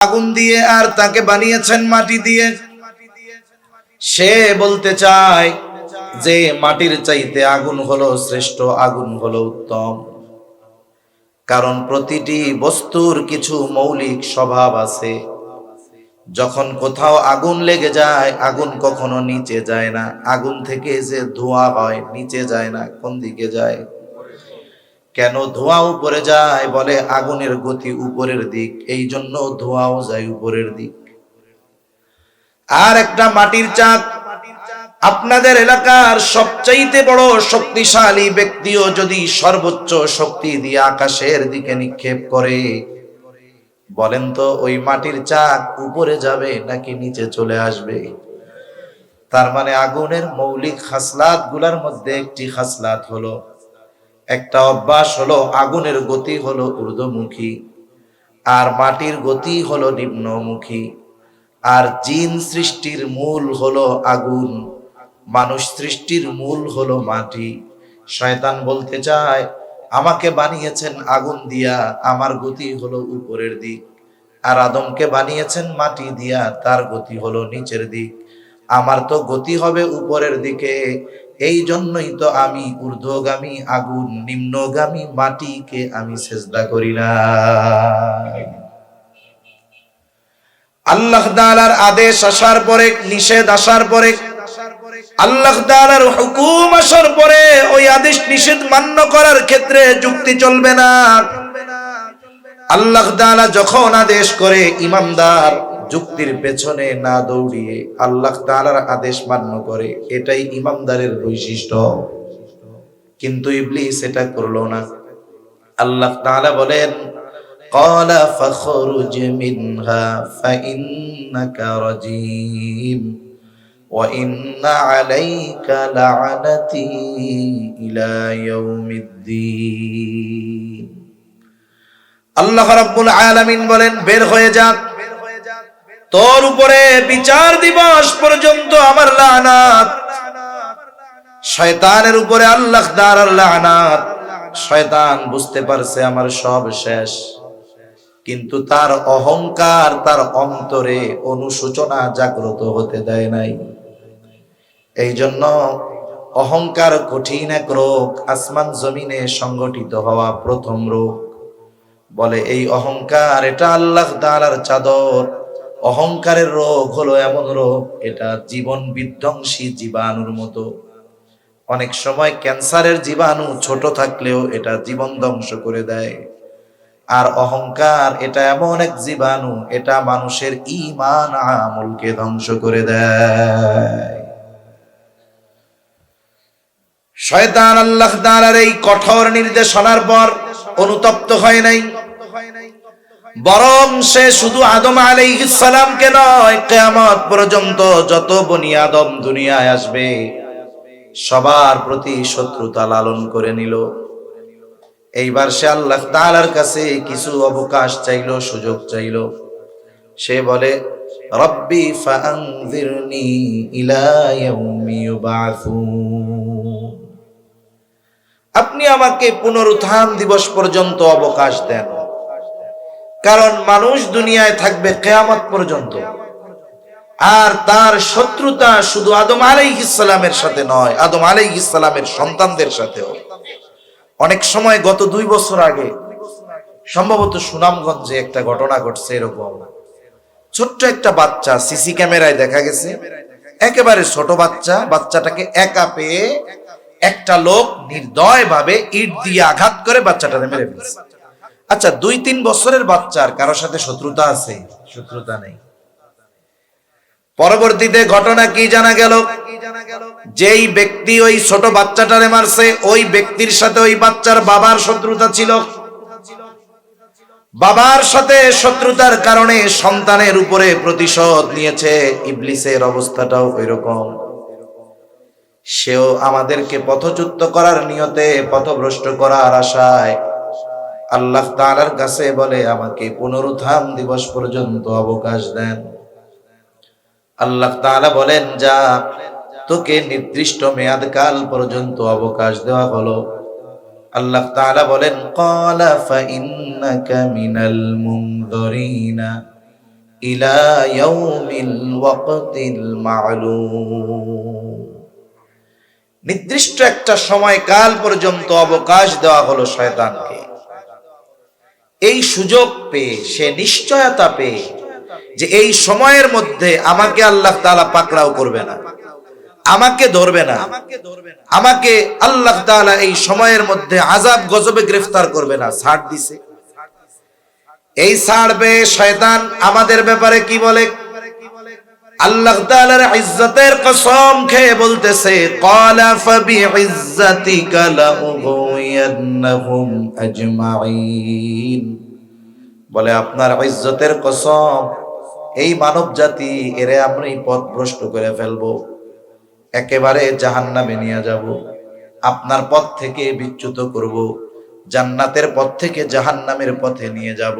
আগুন দিয়ে আর তাকে বানিয়েছেন মাটি দিয়ে। সে বলতে চায় যে মাটির চাইতে আগুন হলো শ্রেষ্ঠ, আগুন হলো উত্তম। কারণ প্রতিটি বস্তুর কিছু মৌলিক স্বভাব আছে। যখন কোথাও আগুন লেগে যায়, আগুন কখনো নিচে যায় না। আগুন থেকে যে ধোঁয়া হয় নিচে যায় না, কোন দিকে যায়? কেন ধোঁয়া উপরে যায়? বলে আগুনের গতি উপরের দিক, এই জন্য ধোঁয়াও যায় উপরের দিক। আর একটা মাটির চাক, আপনাদের এলাকার সবচাইতে বড় শক্তিশালী ব্যক্তিও যদি সর্বোচ্চ শক্তি দিয়ে আকাশের দিকে নিক্ষেপ করে, বলেন তো ওই মাটির চাক উপরে যাবে নাকি নিচে চলে আসবে? তার মানে আগুনের মৌলিক খাসলাত গুলার মধ্যে একটি খাসলাত হলো, একটা অভ্যাস হলো, আগুনের গতি হলো ঊর্ধ্বমুখী আর মাটির গতি হলো নিম্নমুখী। আর জিন সৃষ্টির মূল হলো আগুন, মানুষ সৃষ্টির মূল হলো মাটি। শয়তান বলতে চায় আমাকে বানিয়েছেন আগুন দিয়া, আমার গতি হলো উপরের দিক। আর আদমকে বানিয়েছেন মাটি দিয়া, তার গতি হলো নিচের দিক। আমার তো গতি হবে উপরের দিকে, এই জন্যই তো আমি ঊর্ধ্বগামী আগুন, নিম্নগামী মাটিকে আমি সেজদা করি না। আল্লাহ তাআলার আদেশ আসার পরে, নিষেধ আসার পরে, আল্লাহ তাআলার হুকুম আসার পরে ওই আদেশ নিষেধ মান্য করার ক্ষেত্রে যুক্তি চলবে না। আল্লাহ তাআলা যখন আদেশ করে, ইমানদার যুক্তির পেছনে না দৌড়িয়ে আল্লাহ তাআলার আদেশ মান্য করে, এটাই ইমানদারের বৈশিষ্ট্য। কিন্তু ইবলিস এটা করলো না। আল্লাহ তাআলা বলেন قال فاخرج منها فإنك رجيم وإن عليك لعنتي إلى يوم الدين। আল্লাহ রাব্বুল আলামিন বলেন বের হয়ে যা, তোর উপরে বিচার দিবস পর্যন্ত আমার লানাত। শয়তানের উপরে আল্লাহ তাআলার লানাত। শয়তান বুঝতে পারছে আমার সব শেষ, কিন্তু তার অহংকার তার অন্তরে অনুশোচনা জাগ্রত হতে দেয় নাই। এই জন্য অহংকার কঠিন এক রোগ, আসমান জমিনে সংগঠিত হওয়া প্রথম রোগ। বলে এই অহংকার, এটা আল্লাহ তাআলার চাদর। অহংকারের রোগ হলো এমন রোগ, এটা জীবন বিধ্বংসী জীবাণুর মতো। অনেক সময় ক্যান্সারের জীবাণু ছোট থাকলেও এটা জীবন ধ্বংস করে দেয়। আর অহংকার এটা এমন এক জীবাণু, এটা মানুষের ঈমান আমলকে ধ্বংস করে দেয়। শয়তান আল্লাহ তাআলার এই কঠোর নির্দেশনার পর অনুতপ্ত হয় নাই, বরং সে শুধু আদম আলাইহিস সালামকে নয়, কিয়ামত পর্যন্ত যত বনি আদম দুনিয়ায় আসবে সবার প্রতি শত্রুতা লালন করে নিল। এইবার সে আল্লাহ তাআলার কাছে কিছু অবকাশ চাইলো, সুযোগ চাইলো। সে বলে রব্বি ফাআনযিরনি ইলা ইয়াউমি ইউবাসুন, আপনি আমাকে পুনরুত্থান দিবস পর্যন্ত অবকাশ দেন। কারণ মানুষ দুনিয়ায় থাকবে কিয়ামত পর্যন্ত, আর তার শত্রুতা শুধু আদম আলাইহিস সালামের সাথে নয়, আদম আলাইহিস সালামের সন্তানদের সাথেও। অনেক সময় গত 2 বছর আগে সম্ভবত সুনামগঞ্জে একটা ঘটনা ঘটছে এরকম। ছোট্ট একটা বাচ্চা, সিসি ক্যামেরায় দেখা গেছে, একেবারে ছোট বাচ্চা, বাচ্চাটাকে একা পেয়ে একটা লোক নির্দয় ভাবে ইট দিয়ে আঘাত করে বাচ্চাটাকে মেরে ফেলছে। আচ্ছা, 2-3 বছরের বাচ্চার কারোর সাথে শত্রুতা আছে? শত্রুতা নেই। পরবর্তীতে ঘটনা কি জানা গেল, যেই ব্যক্তি ওই ছোট বাচ্চাটারে মারছে, ওই ব্যক্তির সাথে ওই বাচ্চার বাবার শত্রুতা ছিল। বাবার সাথে শত্রুতার কারণে সন্তানের উপরে প্রতিশোধ নিয়েছে। ইবলিসের অবস্থাটাও ওইরকম। সেও আমাদেরকে পথচ্যুত করার নিয়তে, পথভ্রষ্ট করার আশায় আল্লাহ তাআলার কাছে বলে আমাকে পুনরুত্থান দিবস পর্যন্ত অবকাশ দেন। আল্লাহ তাআলা বলেন যা, তোকে নির্দিষ্ট মেয়াদকাল পর্যন্ত অবকাশ দেওয়া হলো। আল্লাহ তাআলা বলেন ক্বালা ফাইন্নাকা মিনাল মুনযিরিনা ইলা ইয়াউমিল ওয়াক্তিল মা'লুম। নির্দিষ্ট একটা সময়কাল পর্যন্ত অবকাশ দেওয়া হলো শয়তানকে। এই সুযোগ পেয়ে, সে নিশ্চয়তা পেয়ে যে এই সময়ের মধ্যে আমাকে আল্লাহ তাআলা পাকড়াও করবে না, আমাকে ধরবে না, আমাকে আল্লাহ তাআলা এই সময়ের মধ্যে আযাব গজবে গ্রেফতার করবে না, ছাড় দিছে। এই ছাড় পেয়ে শয়তান আমাদের ব্যাপারে কি বলে? আল্লাহ তাআলার ইজ্জতের কসম খেয়ে বলতেছে, ক্বালা ফাবিইজ্জাতিকা লাউগওয়ান্নাহুম আজমাইন। বলে আপনার ইজ্জতের কসম, এই মানব জাতি এরে আমি পথভ্রষ্ট করে ফেলবো, একেবারে জাহান্নামে নিয়ে যাব, আপনার পথ থেকে বিচ্যুত করব, জান্নাতের পথ থেকে জাহান্নামের পথে নিয়ে যাব।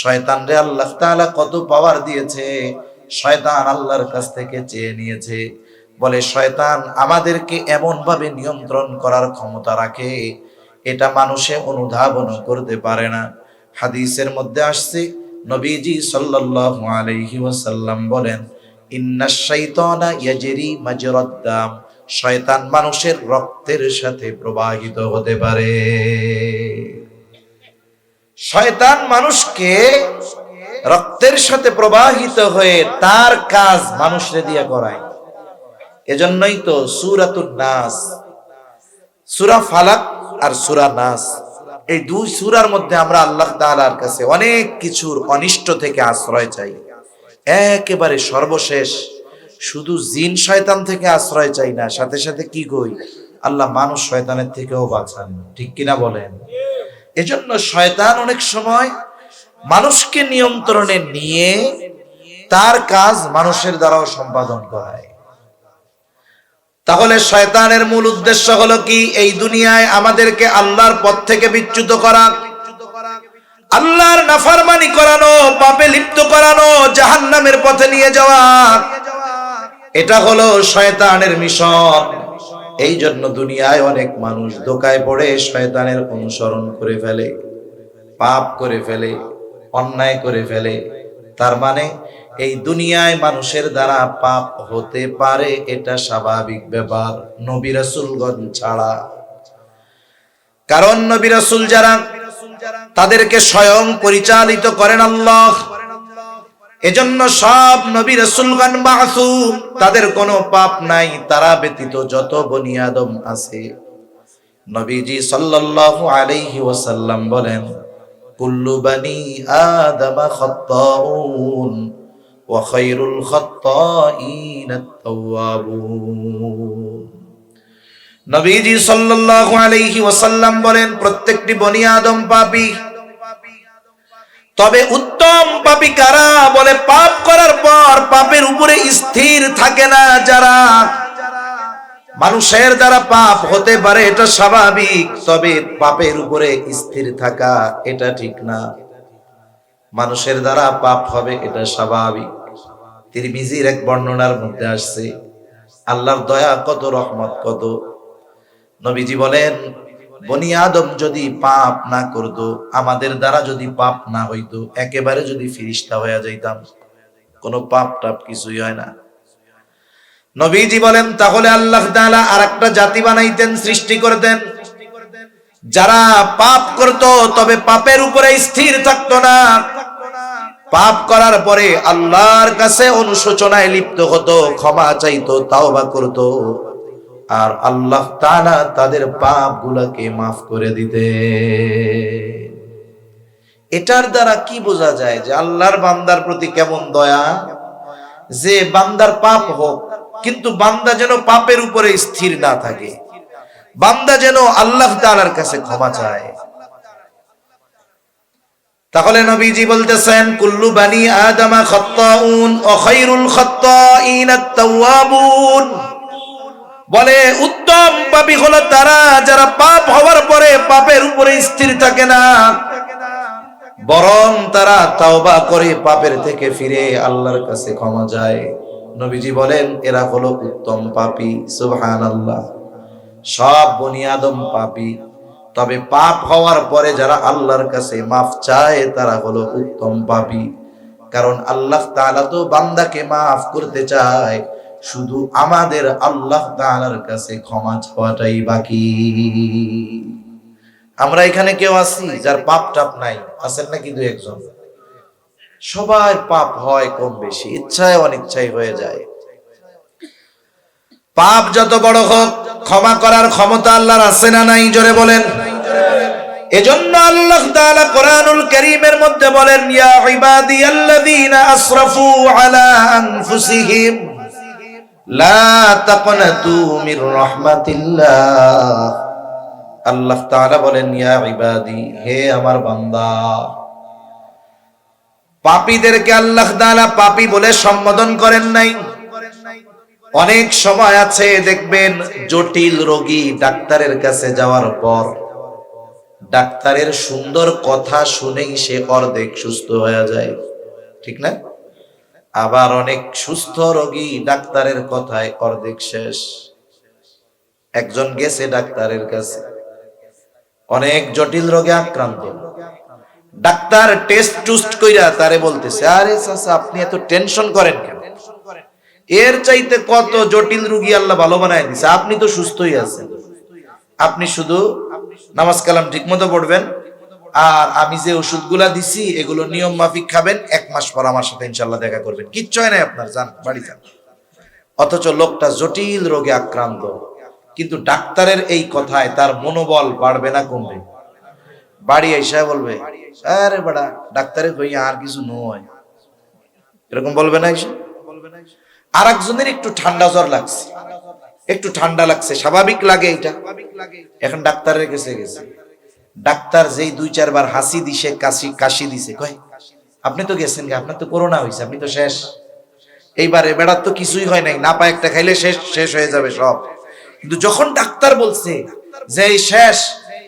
শয়তান রে আল্লাহ তাআলা কত পাওয়ার দিয়েছে, শয়তান আল্লাহর কাছ থেকে চেয়ে নিয়েছে। বলে শয়তান আমাদেরকে এমন ভাবে নিয়ন্ত্রণ করার ক্ষমতা রাখে, এটা মানুষে অনুধাবন করতে পারে না। হাদিসের মধ্যে আসছে, নবীজি সাল্লাল্লাহু আলাইহি ওয়াসাল্লাম বলেন, ইন্নাশ শাইতানা ইয়াজরি মাজরাদ দাম। শয়তান মানুষের রক্তের সাথে প্রবাহিত হতে পারে। শয়তান মানুষকে রক্তের সাথে প্রবাহিত হয়ে তার কাজ মানুষরে দিয়ে করায়। এজন্যই তো সূরাতুন নাস, সূরা ফালাক আর সূরা নাস, এই দুই সূরার মধ্যে আমরা আল্লাহ তাআলার কাছে অনেক কিছুর অনিষ্ট থেকে আশ্রয় চাই। একেবারে সর্বশেষ শুধু জিন শয়তান থেকে আশ্রয় চাই না, সাথে সাথে কি কই, আল্লাহ মানুষ শয়তানের থেকেও বাঁচান। ঠিক কিনা বলেন? এজন্য শয়তান অনেক সময় মানুষকে নিয়ন্ত্রণে নিয়ে তার কাজ মানুষের দ্বারাও সম্পাদন করায়। তাহলে শয়তানের মূল উদ্দেশ্য হলো কি? এই দুনিয়ায় আমাদেরকে আল্লাহর পথ থেকে বিচ্যুত করা, আল্লাহর নাফরমানি করানো, পাপে লিপ্ত করানো, জাহান্নামের পথে নিয়ে যাওয়া। এটা হলো শয়তানের মিশন। এই জন্য দুনিয়ায় অনেক মানুষ ধোঁকায় পড়ে শয়তানের অনুসরণ করে ফেলে, পাপ করে ফেলে, অন্যায় করে ফেলে। তার মানে এই দুনিয়ায় মানুষের দ্বারা পাপ হতে পারে, এটা স্বাভাবিক ব্যাপার, নবী রাসূলগণ ছাড়া। কারণ নবী রাসূল যারা, তাদেরকে স্বয়ং পরিচালিত করেন আল্লাহ। এজন্য সব নবী রাসূলগণ মাসুম, তাদের কোনো পাপ নাই। তারা ব্যতীত যত বনি আদম আছে, নবীজি সাল্লাল্লাহু আলাইহি ওয়াসাল্লাম বলেন, কুল্লু বানি আদম খাত্তাউন ওয়া খায়রুল খাত্তাইন আত-তাওয়াবুন। নবীজি সাল্লাল্লাহু আলাইহি ওয়াসাল্লাম বলেন, প্রত্যেকটি বনি আদম পাপী, তবে উত্তম পাপী কারা? বলে পাপ করার পর পাপের উপরে স্থির থাকে না যারা। মানুষের দ্বারা পাপ হতে পারে, এটা স্বাভাবিক, তবে পাপের উপরে স্থির থাকা এটা ঠিক না। মানুষের দ্বারা পাপ হবে, এটা স্বাভাবিক। তিরমিজির এক বর্ণনার মধ্যে আসছে, আল্লাহর দয়া কত, রহমত কত। নবীজি বলেন, বনি আদম যদি পাপ না করতো, আমাদের দ্বারা যদি পাপ না হইতো, একেবারে যদি ফিরিস্তা হয়ে যাইতাম, কোনো পাপ টাপ কিছুই হয় না। নবীজি বলেন, তাহলে আল্লাহ তাআলা আরেকটা জাতি বানাইতেন, সৃষ্টি করতেন, যারা পাপ করত তবে পাপের উপরে স্থির থাকতো না, পাপ করার পরে আল্লাহর কাছে অনুশোচনায় লিপ্ত হতো, ক্ষমা চাইতো, তাওবা করত, আর আল্লাহ তাআলা তাদের পাপগুলোকে মাফ করে দিতে। এটার দ্বারা কি বোঝা যায় যে আল্লাহর বান্দার প্রতি কেমন দয়া, যে বান্দার পাপ হোক কিন্তু বান্দা যেন পাপের উপরে স্থির না থাকে, বান্দা যেন আল্লাহ তাআলার কাছে ক্ষমা চায়। তাহলে নবীজি বলতেছেন, কুল্লু বানি আদম খাত্তাউন ওয়া খায়রুল খাত্তাইন আত-তাওয়াবুন। বলে উত্তম পাপী হলো তারা যারা পাপ হওয়ার পরে পাপের উপরে স্থির থাকে না, বরং তারা তাওবা করে পাপের থেকে ফিরে আল্লাহর কাছে ক্ষমা চায়। নবীজি বলেন, এরা হলো উত্তম পাপী। সুবহানাল্লাহ। সব বনি আদম পাপী, তবে পাপ হওয়ার পরে যারা আল্লাহর কাছে মাফ চায়, তারা হলো উত্তম পাপী। কারণ আল্লাহ তাআলা তো বান্দাকে মাফ করতে চায়, শুধু আমাদের আল্লাহ তাআলার কাছে ক্ষমা চাওয়াটাই বাকি। আমরা এখানে কেউ আছি যার পাপ টাপ নাই? আছেন নাকি দু একজন? সবার পাপ হয় কম বেশি, ইচ্ছায় অনিচ্ছায় হয়ে যায়। পাপ যত বড় হোক, ক্ষমা করার ক্ষমতা আল্লাহর আছে না নাই? জোরে বলেন। এজন্য আল্লাহ তাআলা কোরআনুল কারীমের মধ্যে বলেন, ইয়া ইবাদিয়াল্লাযীনা আসরাফু আলা আনফুসিহিম লা তাকনাতু মির রাহমাতিল্লাহ। আল্লাহ তাআলা বলেন, ইয়া ইবাদি, হে আমার বান্দা। পাপীদেরকে আল্লাহ তাআলা পাপী বলে সম্বোধন করেন নাই। অনেক সময় আছে দেখবেন জটিল রোগী ডাক্তারের কাছে যাওয়ার পর ডাক্তারের সুন্দর কথা শুনেই সে অর্ধেক সুস্থ হয়ে যায়, ঠিক না? আবার অনেক সুস্থ রোগী ডাক্তারের কথায় অর্ধেক শেষ। একজন গেছে ডাক্তারের কাছে, অনেক জটিল রোগে আক্রান্ত। ডাক্তার টেস্ট টুস্ট কইরা তারে বলতেছে, আরে চাচা আপনি এত টেনশন করেন কেন? এর চাইতে কত জটিল রোগী আল্লাহ ভালো বানায় দিছে, আপনি তো সুস্থই আছেন। আপনি শুধু নামাজ কালাম ঠিক মতো পড়বেন, আর আমি যে ওষুধগুলা দিছি এগুলো নিয়ম মাফিক খাবেন, 1 মাস পর আমার সাথে ইনশাল্লাহ দেখা করবেন, কিচ্ছু হয় না আপনার, যান বাড়ি যান। অথচ লোকটা জটিল রোগে আক্রান্ত, কিন্তু ডাক্তারের এই কথায় তার মনোবল বাড়বে না কমবে? বাড়ি আইসা বলবে, আরে বাড়া ডাক্তারে কই আর কিছু নয়, এরকম বলবে না? এসে আর একজনের একটু ঠান্ডা জ্বর লাগছে, একটু ঠান্ডা লাগছে, স্বাভাবিক লাগে এটা, এখন ডাক্তারের কাছে গেছে। ডাক্তার যেই 2-4 বার হাসি দিছে, কাশি দিছে, কয় আপনি তো গেছেন, আপনার তো করোনা হয়েছে, আপনি তো শেষ। এইবারে বেড়ার তো কিছুই হয় নাই, না পায় একটা খাইলে শেষ হয়ে যাবে সব। কিন্তু যখন ডাক্তার বলছে যে এই শেষ,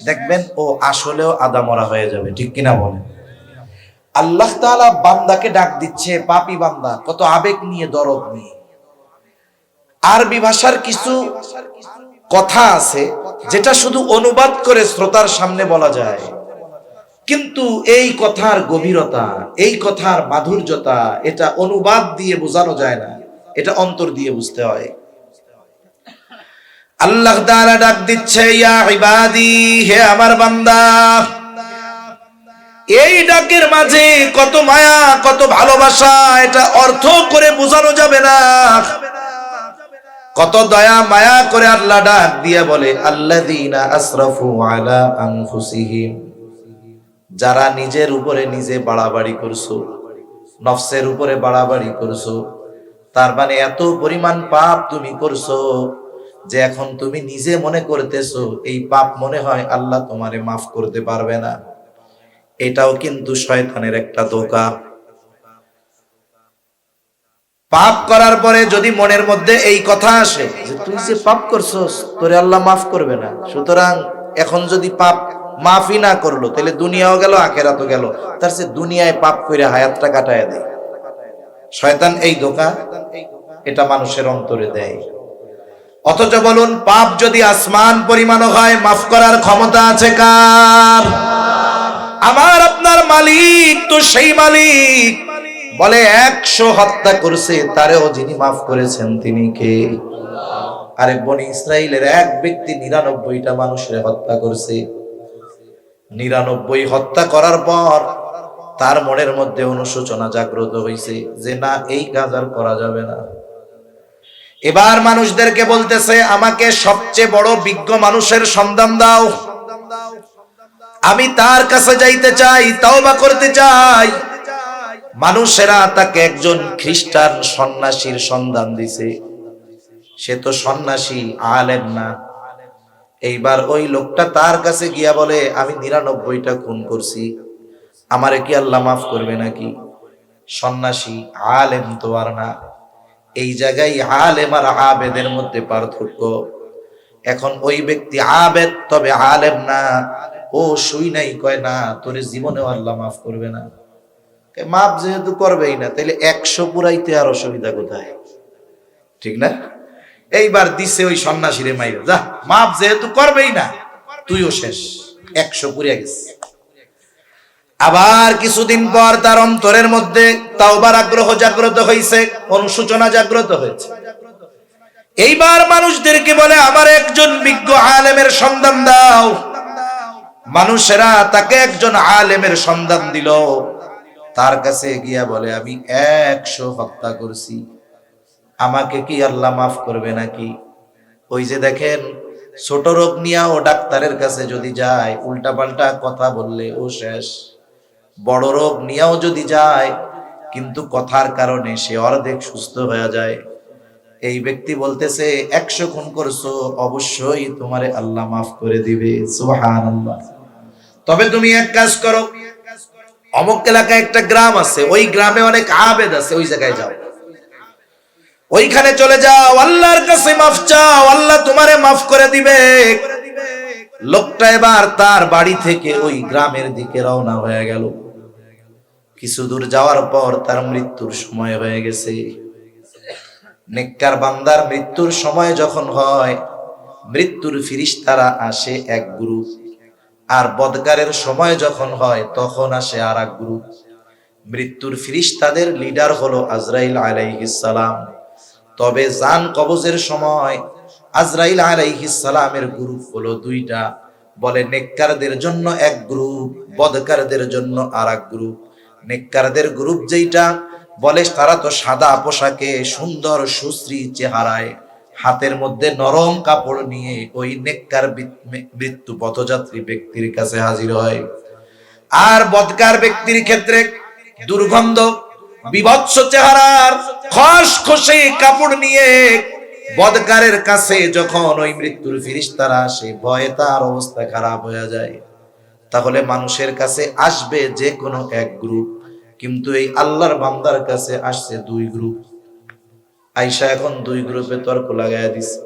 দেখবেন ও আসলেও আদামরা হয়ে যাবে, ঠিক কিনা বলেন? আল্লাহ তাআলা বান্দাকে ডাক দিচ্ছে, পাপী বান্দা, কত আবেগ নিয়ে, দরদ নিয়ে। আরবি ভাষার কিছু কথা আছে যেটা শুধু অনুবাদ করে শ্রোতার সামনে বলা যায়, কিন্তু এই কথার গভীরতা, এই কথার মাধুর্যতা, এটা অনুবাদ দিয়ে বোঝানো যায় না, এটা অন্তর দিয়ে বুঝতে হয়। আল্লাহ তাআলা ডাক দিচ্ছে, ইয়া ইবাদি, হে আমার বান্দা। এই ডাকের মাঝে কত মায়া, কত ভালোবাসা, এটা অর্থ করে বোঝানো যাবে না। কত দয়া মায়া করে আল্লাহ ডাক দিয়া বলে, আল্লাযীনা আসরাফু আলা আনফুসিহিম, যারা নিজের উপরে নিজে বাড়াবাড়ি করছো, নফসের উপরে বাড়াবাড়ি করছো, তার মানে এত পরিমাণ পাপ তুমি করছো যে এখন তুমি নিজে মনে করতেছো এই পাপ মনে হয় আল্লাহ তোমারে মাফ করতে পারবে না। এটাও কিন্তু শয়তানের একটা ধোঁকা। পাপ করার পরে যদি মনের মধ্যে এই কথা আসে যে তুই যে পাপ করছস তোরে আল্লাহ মাফ করবে না, সুতরাং এখন যদি পাপ মাফই না করলো তাহলে দুনিয়াও গেল আখিরাতও গেল, তার চেয়ে দুনিয়ায় পাপ করে হায়াতটা কাটায় দেয়। শয়তান এই ধোঁকা এটা মানুষের অন্তরে দেয়। অথচ বলুন, পাপ যদি আসমান পরিমাণও হয়, মাফ করার ক্ষমতা আছে কার? আমার আপনার মালিক তো সেই মালিক। বলে 100 হত্যা করছে, তারেও যিনি মাফ করেছেন তিনি কে? আরেক বনি ইসরাইলের এক ব্যক্তি 99টা মানুষের হত্যা করছে। 99 হত্যা করার পর তার মনের মধ্যে অনুশোচনা জাগ্রত হয়েছে যে না, এই কাজ আর করা যাবে না। এবার মানুষদেরকে বলতেছে, আমাকে সবচেয়ে বড় বিজ্ঞ মানুষের সন্ধান দাও, আমি তার কাছে যাইতে চাই, তাওবা করতে চাই। মানুষেরা তাকে একজন খ্রিস্টান সন্ন্যাসীর সন্ধান দিছে। সে তো সন্ন্যাসী, আলেম না। এইবার ওই লোকটা তার কাছে গিয়া বলে, আমি 99টা খুন করছি, আমারে কি আল্লাহ মাফ করবে নাকি? সন্ন্যাসী, আলেম তো আর না। এই জায়গায় আলেম আর আবেদের মধ্যে পার্থক্য। এখন ওই ব্যক্তি আবেদ, তবে আলেম না। ও শুই নাই, কয় না, তোর জীবনেও আল্লাহ মাফ করবে না। মাপ যেহেতু করবেই না, তাইলে 100 পুরাইতে আর অসুবিধা কোথায়, ঠিক না? এইবার দিছে ওই সন্ন্যাসীরে মাইরা, যা, মাপ যেহেতু করবেই না, তুইও শেষ, 100 পুরিয়া গেছে। আবার কিছুদিন পর তার অন্তরের মধ্যে তাওবার আগ্রহ জাগ্রত হয়েছে, অনুশোচনা জাগ্রত হয়েছে। এইবার মানুষদেরকে বলে আমার একজন বিজ্ঞ আলেমের সন্ধান দাও। মানুষেরা তাকে একজন আলেমের সন্ধান দিল। তার কাছে গিয়া বলে আমি 100 হত্যা করছি, আমাকে কি আল্লাহ মাফ করবে নাকি? ওই যে দেখেন, ছোট রোগ নিয়ে ও ডাক্তারের কাছে যদি যায়, উল্টাপাল্টা কথা বললে ও শেষ। বড় রোগ নিয়েও যদি যায়, কিন্তু কথার কারণে সে অর্ধেক সুস্থ হয়ে যায়। এই ব্যক্তি বলতেছে 100 খুন করছো, অবশ্যই তোমারে আল্লাহ মাফ করে দিবে। সুবহানাল্লাহ। তবে তুমি এক কাজ করো, অমুক এলাকায় একটা গ্রাম আছে, ওই গ্রামে অনেক আবেদ আছে, ওই জায়গায় যাও, ওইখানে চলে যাও, আল্লাহর কাছে মাফ চাও, আল্লাহ তোমারে মাফ করে দিবে। লোকটা এবার তার বাড়ি থেকে ওই গ্রামের দিকে রওনা হয়ে গেল। কিছু দূর যাওয়ার পর তার মৃত্যুর সময় হয়ে গেছে। নেককার বান্দার মৃত্যুর সময় যখন হয়, মৃত্যুর ফিরিস্তারা আসে এক গ্রুপ, আর বদকারের সময় যখন হয় তখন আসে আর এক গ্রুপ। মৃত্যুর ফিরিস্তাদের লিডার হলো আজরাইল আলাইহিস সালাম। তবে জান কবজের সময় আজরাইল আলাইহিস সালামের গ্রুপ হলো দুইটা। বলে নেককারদের জন্য এক গ্রুপ, বদকারদের জন্য আর এক গ্রুপ। নেককারদের গ্রুপ যেইটা, বলে তারা তো সাদা পোশাকে, সুন্দর সুশ্রী চেহারায়, হাতের মধ্যে নরম কাপড় নিয়ে ওই নেককার মৃত্যু পথযাত্রী ব্যক্তির কাছে হাজির হয়। আর বদকার ব্যক্তির ক্ষেত্রে দুর্গন্ধ বিভৎস চেহারার খসখসে কাপড় নিয়ে বদকারের কাছে যখন ওই মৃত্যুর ফিরিস্তারা আসে, ভয়ে তার অবস্থা খারাপ হয়ে যায়। তাহলে মানুষের কাছে আসবে যে কোনো এক গ্রুপ, কিন্তু এই আল্লাহর বান্দার কাছে আসছে দুই গ্রুপ। আয়েশা এখন দুই গ্রুপে তর্ক লাগাইয়া দিছে।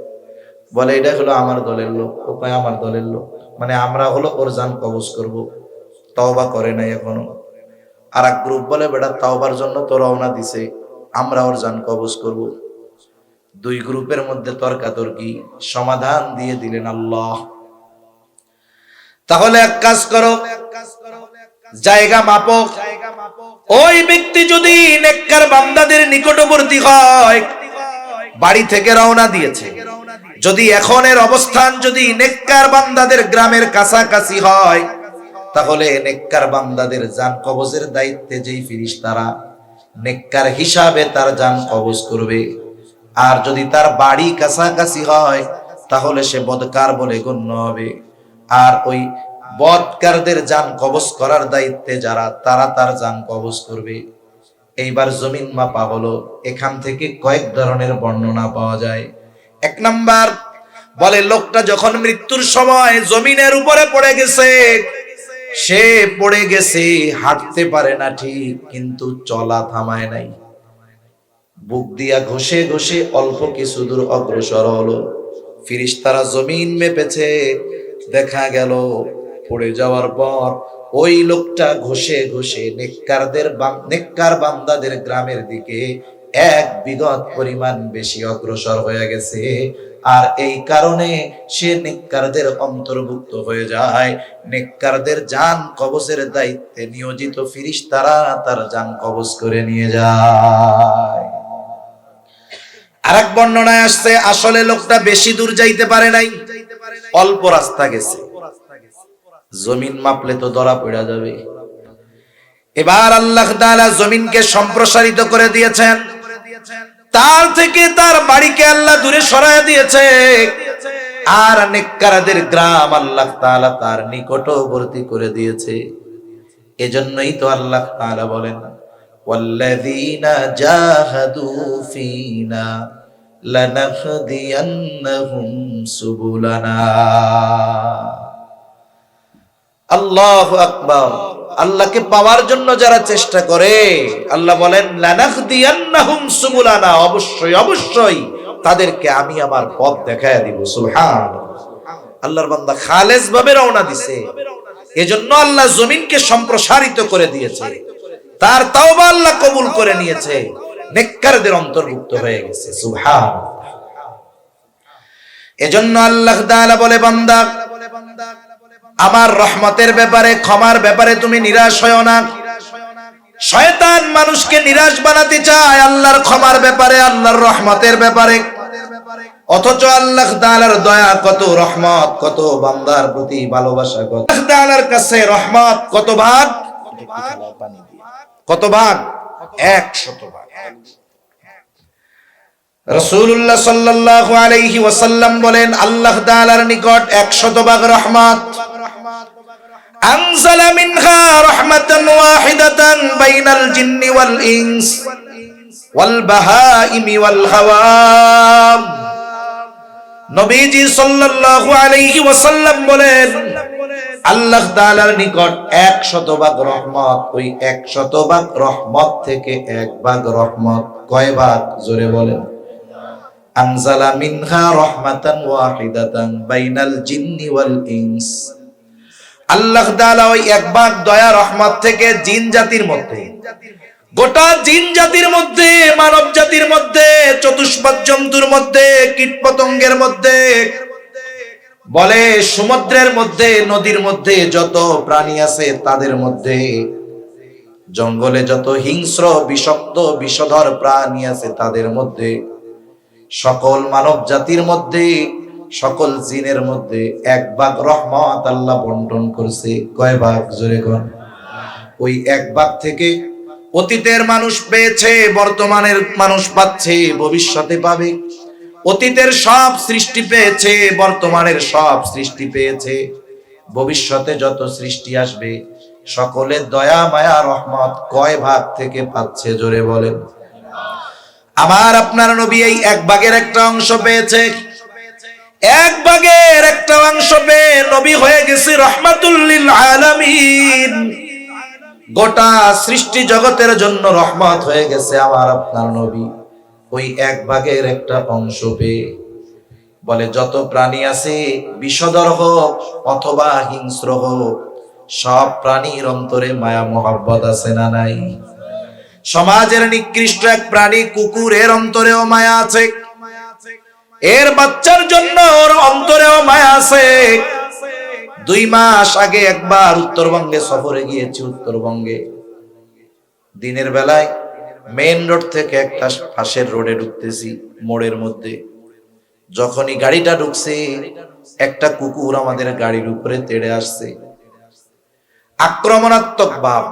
বলে এটা হলো আমার দলের লোক, ও কয় আমার দলের লোক, মানে আমরা হলো ওর জান কবজ করব, তওবা করে নাই এখনো। আর এক গ্রুপ বলে বেটা তওবার জন্য তো রওনা দিছে, আমরা ওর জান কবজ করব। দুই গ্রুপের মধ্যে তর্কাতর্কি, সমাধান দিয়ে দিলেন আল্লাহ। তাহলে এক কাজ করো, জায়গা মাপো। ওই ব্যক্তি যদি নেককার বান্দাদের নিকটবর্তী হয়, বাড়ি থেকে রওনা দিয়েছে, যদি এখনের অবস্থান যদি নেককার বান্দাদের গ্রামের কাছাকাছি হয়, তাহলে নেককার বান্দাদের জান কবজের দায়িত্বে যেই ফিরিস্তারা, নেককার হিসাবে তার জান কবজ করবে। আর যদি তার বাড়ি কাছাকাছি হয়, তাহলে সে বদকার বলে গণ্য হবে। আর ওই বদকারদের জান কবজ করার দায়িত্বে যারা, তারা তার জান কবজ করবে। এইবার জমিন মাপা হলো। এখান থেকে কয়েক ধরনের বর্ণনা পাওয়া যায়। এক নাম্বার বলে, লোকটা যখন মৃত্যুর সময় জমিনের উপরে পড়ে গেছে, সে পড়ে গেছে, হাঁটতে পারে না ঠিক, কিন্তু চলা থামায় নাই। বুক দিয়া ঘষে ঘষে অল্প কিছু দূর অগ্রসর হলো। ফিরিস্তারা জমিন মেপেছে, দেখা গেল পড়ে যাওয়ার পর ওই লোকটা ঘষে ঘষে নেককার বান্দাদের গ্রামের দিকে 1 বিঘত পরিমাণ বেশি অগ্রসর হয়ে গেছে। আর এই কারণে সে নেককারদের অন্তর্ভুক্ত হয়ে যায়। নেককারদের জান কবজের দায়িত্বে নিয়োজিত ফিরিস্তারা তার জান কবজ করে নিয়ে যায়। আরেক বর্ণনায় আসছে, আসলে লোকটা বেশি দূর যাইতে পারে নাই, অল্প রাস্তা গেছে। জমিন মাপলে তো ধরা পড়া যাবে। এবার আল্লাহ তাআলা জমিনকে সম্প্রসারিত করে দিয়েছেন, তার থেকে তার বাড়িকে আল্লাহ দূরে সরায় দিয়েছে। আর নেককারদের গ্রাম আল্লাহ তাআলা তার নিকটবর্তী করে দিয়েছে। এজন্যই তো আল্লাহ তাআলা বলেন, ওয়াল্লাযীনা জাহাদু ফীনা লানাহদিয়ান্নাহুম সুবুলানা। আল্লাহু আকবার। আল্লাহকে পাওয়ার জন্য যারা চেষ্টা করে, আল্লাহ বলেন লানাহদিয়ান্নাহুম সুবুলানা, অবশ্যই অবশ্যই তাদেরকে আমি আমার পথ দেখায়া দিব। সুবহানাল্লাহ। আল্লাহর বান্দা খালেস ভাবে রওনা দিছে, এজন্য আল্লাহ জমিনকে সম্প্রসারিত করে দিয়েছে। তার তাওবা আল্লাহ কবুল করে নিয়েছে, নেককারদের অন্তর্ভুক্ত হয়ে গেছে। সুবহানাল্লাহ। এজন্য আল্লাহ তাআলা বলে, বান্দা আমার রহমতের ব্যাপারে, ক্ষমার ব্যাপারে তুমি নিরাশ হয়ো না। শয়তান মানুষকে নিরাশ বানাতে চায় আল্লাহর ক্ষমার ব্যাপারে, আল্লাহর রহমতের ব্যাপারে। অথচ আল্লাহ তাআলার দয়া কত, রহমত কত, বান্দার প্রতি ভালোবাসা কত। আল্লাহ তাআলার কাছে রহমত কত ভাগ? কত ভাগ? 100 ভাগ। রাসূলুল্লাহ সাল্লাল্লাহু আলাইহি ওয়াসাল্লাম বলেন, আল্লাহ তাআলার নিকট 100 ভাগ রহমত। আনজালা মিনহা রাহমাতান ওয়াহিদাতান বাইনাল জিন্নি ওয়াল ইনস ওয়াল বাহাইমি ওয়াল হাওয়াম। নবীজি সাল্লাল্লাহু আলাইহি ওয়াসাল্লাম বলেন, আল্লাহ তাআলার নিকট 100 ভাগ রহমত। ওই 100 ভাগ রহমত থেকে 1 ভাগ রহমত কয় ভাগ? জোরে বলেন। আনজালা মিনহা রাহমাতান ওয়াহিদাতান বাইনাল জিন্নি ওয়াল ইনস। আল্লাহ তাআলা ওই 1 ভাগ দয়া রহমত থেকে জিন জাতির মধ্যে, গোটা জিন জাতির মধ্যে, মানব জাতির মধ্যে, চতুষ্পদ জন্তুর মধ্যে, কীটপতঙ্গের মধ্যে, বলে সমুদ্রের মধ্যে, নদীর মধ্যে যত প্রাণী আছে তাদের মধ্যে, জঙ্গলে যত হিংস্র বিষাক্ত বিষধর প্রাণী আছে তাদের মধ্যে, সকল মানব জাতির মধ্যে, সকল জিনের মধ্যে 1 ভাগ রহমত আল্লাহ বন্টন করছে। কয় ভাগ? জোরে কোন। ওই 1 ভাগ থেকে অতীতের মানুষ পেয়েছে, বর্তমানের মানুষ পাচ্ছে, ভবিষ্যতে পাবে। অতীতের সব সৃষ্টি পেয়েছে, বর্তমানের সব সৃষ্টি পেয়েছে, ভবিষ্যতে যত সৃষ্টি আসবে সকলের দয়া মায়া রহমত কয় ভাগ থেকে পাচ্ছে? জোরে বলেন। আমার আপনার নবী এই 1 ভাগের একটা অংশ পেয়েছে। 1 ভাগের একটা অংশ পেয়ে নবী হয়ে গেছে রহমাতুল লিল আলামিন। গোটা সৃষ্টি জগতের জন্য রহমত হয়ে গেছে আমার আপনার নবী। ওই 1 ভাগের একটা অংশ পেয়ে বলে, যত প্রাণী আছে বিষধর হোক অথবা হিংস্র হোক, সব প্রাণীর অন্তরে মায়া মহব্বত আছে না নাই? সমাজের নিকৃষ্ট এক প্রাণী কুকুরের অন্তরেও মায়া আছে, এর বাচ্চার জন্য ওর অন্তরেও মায়া আছে। 2 মাস আগে একবার উত্তরবঙ্গে সফরে গিয়েছি। উত্তরবঙ্গে দিনের বেলায় মেইন রোড থেকে একটা পাশের রোডে ঢুকতেছি, মোড়ের মধ্যে। যখনই গাড়িটা ঢুকছে, একটা কুকুর আমাদের গাড়ির উপরে তেড়ে আসছে, আক্রমণাত্মক ভাব।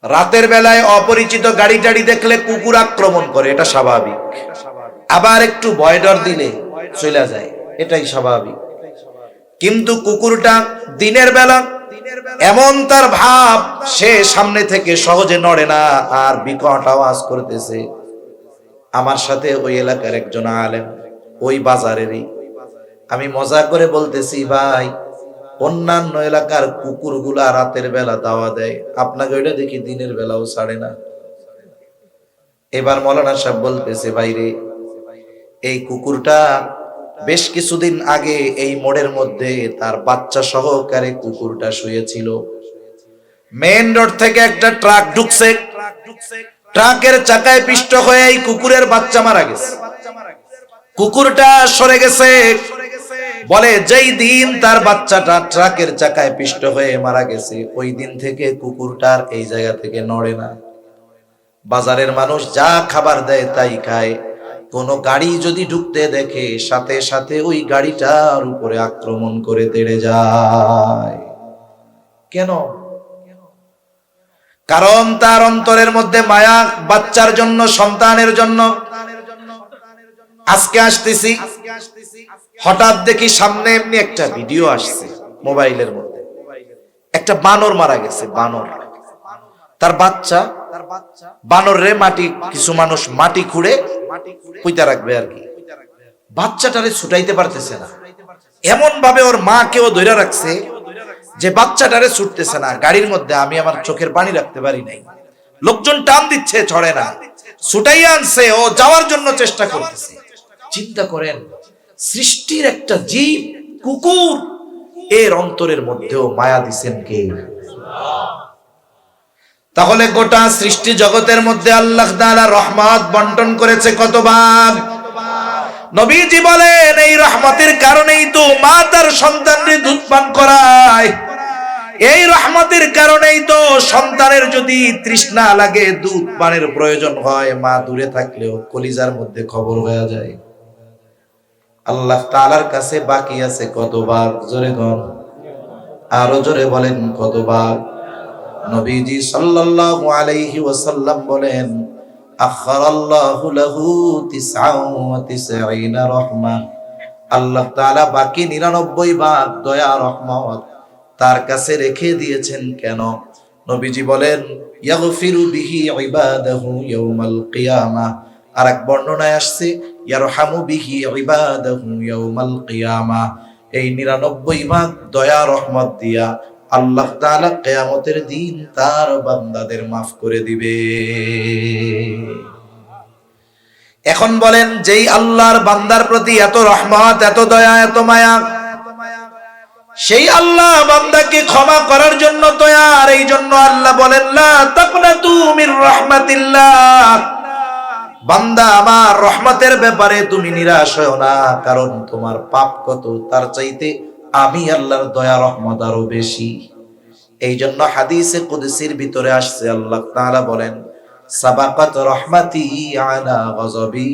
রাতের বেলায় অপরিচিত গাড়ি টাড়ি দেখলে কুকুর আক্রমণ করে, এটা স্বাভাবিক। আবার একটু ভয় ডর দিলে চলে যায়, এটাই স্বাভাবিক। কিন্তু কুকুরটা দিনের বেলা এমন তার ভাব, সে সামনে থেকে সহজে নড়ে না, আর বিকট আওয়াজ করতেছে। আমার সাথে ওই এলাকার একজন আলেম, ওই বাজারেরই। আমি মজা করে বলতেছি, ভাই অন্যান্য এলাকার কুকুরগুলা রাতের বেলা দাওয়া দেয়, আপনাকে ওইটা দেখি দিনের বেলাও ছাড়ে না। এবার মৌলানা সাহেব বলতেছে, ভাইরে এই কুকুরটা বেশ কিছুদিন আগে এই মোড়ের মধ্যে তার বাচ্চা সহকারে কুকুরটা শুয়েছিল। মেইন রোড থেকে একটা ট্রাক ঢুকছে, ট্রাকের চাকায় পিষ্ট হয়ে এই কুকুরের বাচ্চা মারা গেছে। কুকুরটা সরে গেছে। বলে যেই দিন তার বাচ্চাটা ট্রাকের চাকায় পিষ্ট হয়ে মারা গেছে, ওই দিন থেকে কুকুরটার এই জায়গা থেকে নড়ে না। বাজারের মানুষ যা খাবার দেয় তাই খায়। কোন গাড়ি যদি ঢুকতে দেখে, সাথে সাথে ওই গাড়িটার উপরে আক্রমণ করে তেড়ে যায়। কেন? কারণ তার অন্তরের মধ্যে মায়া, বাচ্চার জন্য, সন্তানের জন্য। আজকে আসতেছি, হঠাৎ দেখি সামনে এমনি একটা ভিডিও আসছে মোবাইলের মধ্যে, একটা বানর মারা গেছে। বানর, তার বাচ্চা, বানর রে মাটি, কিছু মানুষ মাটি খুঁড়ে পুঁতে রাখবে আর কি। বাচ্চাটারে ছুটাইতে পারতেছে না, এমন ভাবে ওর মা কেউ ধরে রাখছে যে বাচ্চাটারে ছুটতেছে না। গাড়ির মধ্যে আমি আমার চোখের পানি রাখতে পারি নাই, লোকজন টান দিচ্ছে, ছড়ে না, ছুটাইয়া আনছে, ও যাওয়ার জন্য চেষ্টা করতেছে। চিন্তা করেন, সৃষ্টির একটা জীব কুকুর, এর অন্তরের মধ্যেও মায়া দিছেন কে? তাহলে গোটা সৃষ্টি জগতের মধ্যে আল্লাহ তাআলা রহমত বন্টন করেছে কত ভাগ? নবীজি বলেন এই রহমতের কারণেই তো মা তার সন্তানকে দুধ পান করায়। এই রহমতের কারণেই তো সন্তানের যদি তৃষ্ণা লাগে, দুধ পানের প্রয়োজন হয়, মা দূরে থাকলেও কলিজার মধ্যে খবর হয়ে যায়। আল্লাহ তাআলার কাছে বাকি আছে কত ভাগ? জোরে কোন, আরো জোরে বলেন কত ভাগ? নবীজি সাল্লাল্লাহু আলাইহি ওয়াসাল্লাম বলেন, আখারাল্লাহু লাহু 99 রাহমাহ। আল্লাহ তাআলা বাকি 99 ভাগ দয়া রহমত তার কাছে রেখে দিয়েছেন। কেন? নবীজি বলেন, ইয়াগফিরু বিহি ইবাদাহু ইয়াউমাল কিয়ামাহ। আরেক বর্ণনায় আসছে, ইয়ারহামু বিহি ইবাদাহু ইয়াউমাল কিয়ামাহ। এই 99 ভাগ দয়া রহমত দিয়া আল্লাহ তাআলা কিয়ামতের দিন তার বান্দাদের মাফ করে দিবে। এখন বলেন, যেই আল্লাহর বান্দার প্রতি এত রহমত, এত দয়া, এত মায়া, সেই আল্লাহ বান্দাকে ক্ষমা করার জন্য তৈয়ার। এই জন্য আল্লাহ বলেন, লা তাকনাতু মির রাহমাতিল্লাহ। বান্দা, আমার রহমতের ব্যাপারে তুমি নিরাশ হও না, কারণ তোমার পাপ কত তার চাইতে আমি আল্লাহর দয়া রহমত আরো বেশি। এই জন্য হাদিসে কুদসির ভিতরে আসছে, আল্লাহ তাআলা বলেন, সাবাকাত রহমাতি আলা গযবি।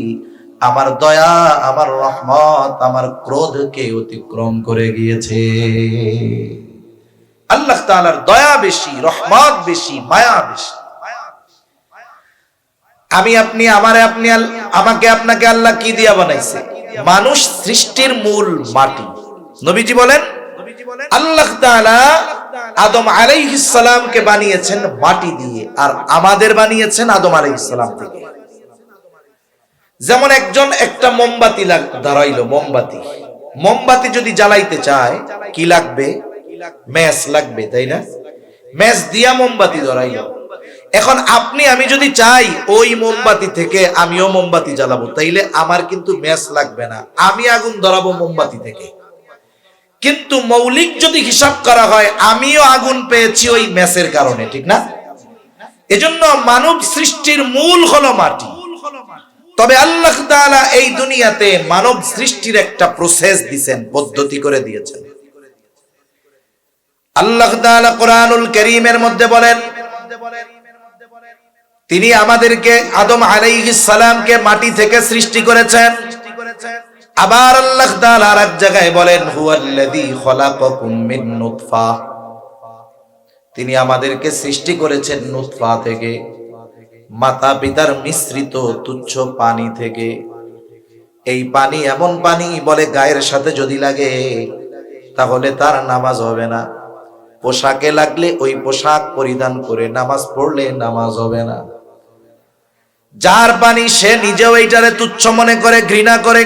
আমার দয়া, আমার রহমত আমার ক্রোধকে অতিক্রম করে গিয়েছে। আল্লাহ তাআলার দয়া বেশি, রহমত বেশি, মায়া বেশি। আমি আপনি, আমাকে আপনাকে আল্লাহ কি দিয়া বানাইছে? মানুষ সৃষ্টির মূল মাটি। নবীজি বলেন, আল্লাহ তাআলা আদম আলাইহিস সালামকে বানিয়েছেন মাটি দিয়ে, আর আমাদের বানিয়েছেন আদম আলাইহিস সালাম থেকে। যেমন একজন একটা মোমবাতি ধরাইলো, মোমবাতি যদি জ্বালাইতে চায় কি লাগবে? ম্যাচ লাগবে, তাই না? ম্যাচ দিয়া মোমবাতি ধরাইলো। এখন আপনি আমি যদি চাই ওই মোমবাতি থেকে আমিও মোমবাতি জ্বালাবো, তাইলে আমার কিন্তু ম্যাচ লাগবে না, আমি আগুন ধরাবো মোমবাতি থেকে। কিন্তু মৌলিক যদি হিসাব করা হয়, আমিও আগুন পেয়েছি ওই ম্যাচের কারণে, ঠিক না? এজন্য মানব সৃষ্টির মূল হলো মাটি। তবে আল্লাহ তাআলা এই দুনিয়াতে মানব সৃষ্টির একটা প্রসেস দিয়েছেন, পদ্ধতি করে দিয়েছেন। আল্লাহ তাআলা কোরআনুল কারীমের মধ্যে বলেন, তিনি আমাদেরকে আদম আলাইহিস সালামকে মাটি থেকে সৃষ্টি করেছেন। আবার আল্লাহ তাআলা আরেক জায়গায় বলেন, হুয়াল্লাযী খলাকাকুম মিন নুতফা। তিনি আমাদেরকে সৃষ্টি করেছেন নুতফা থেকে, মাতা পিতার মিশ্রিত তুচ্ছ পানি থেকে। এই পানি এমন পানি, বলে গায়ের সাথে যদি লাগে তাহলে তার নামাজ হবে না, পোশাকে লাগলে ওই পোশাক পরিধান করে নামাজ পড়লে নামাজ হবে না। যার পানি সে নিজেও এইটারে তুচ্ছ মনে করে, ঘৃণা করে।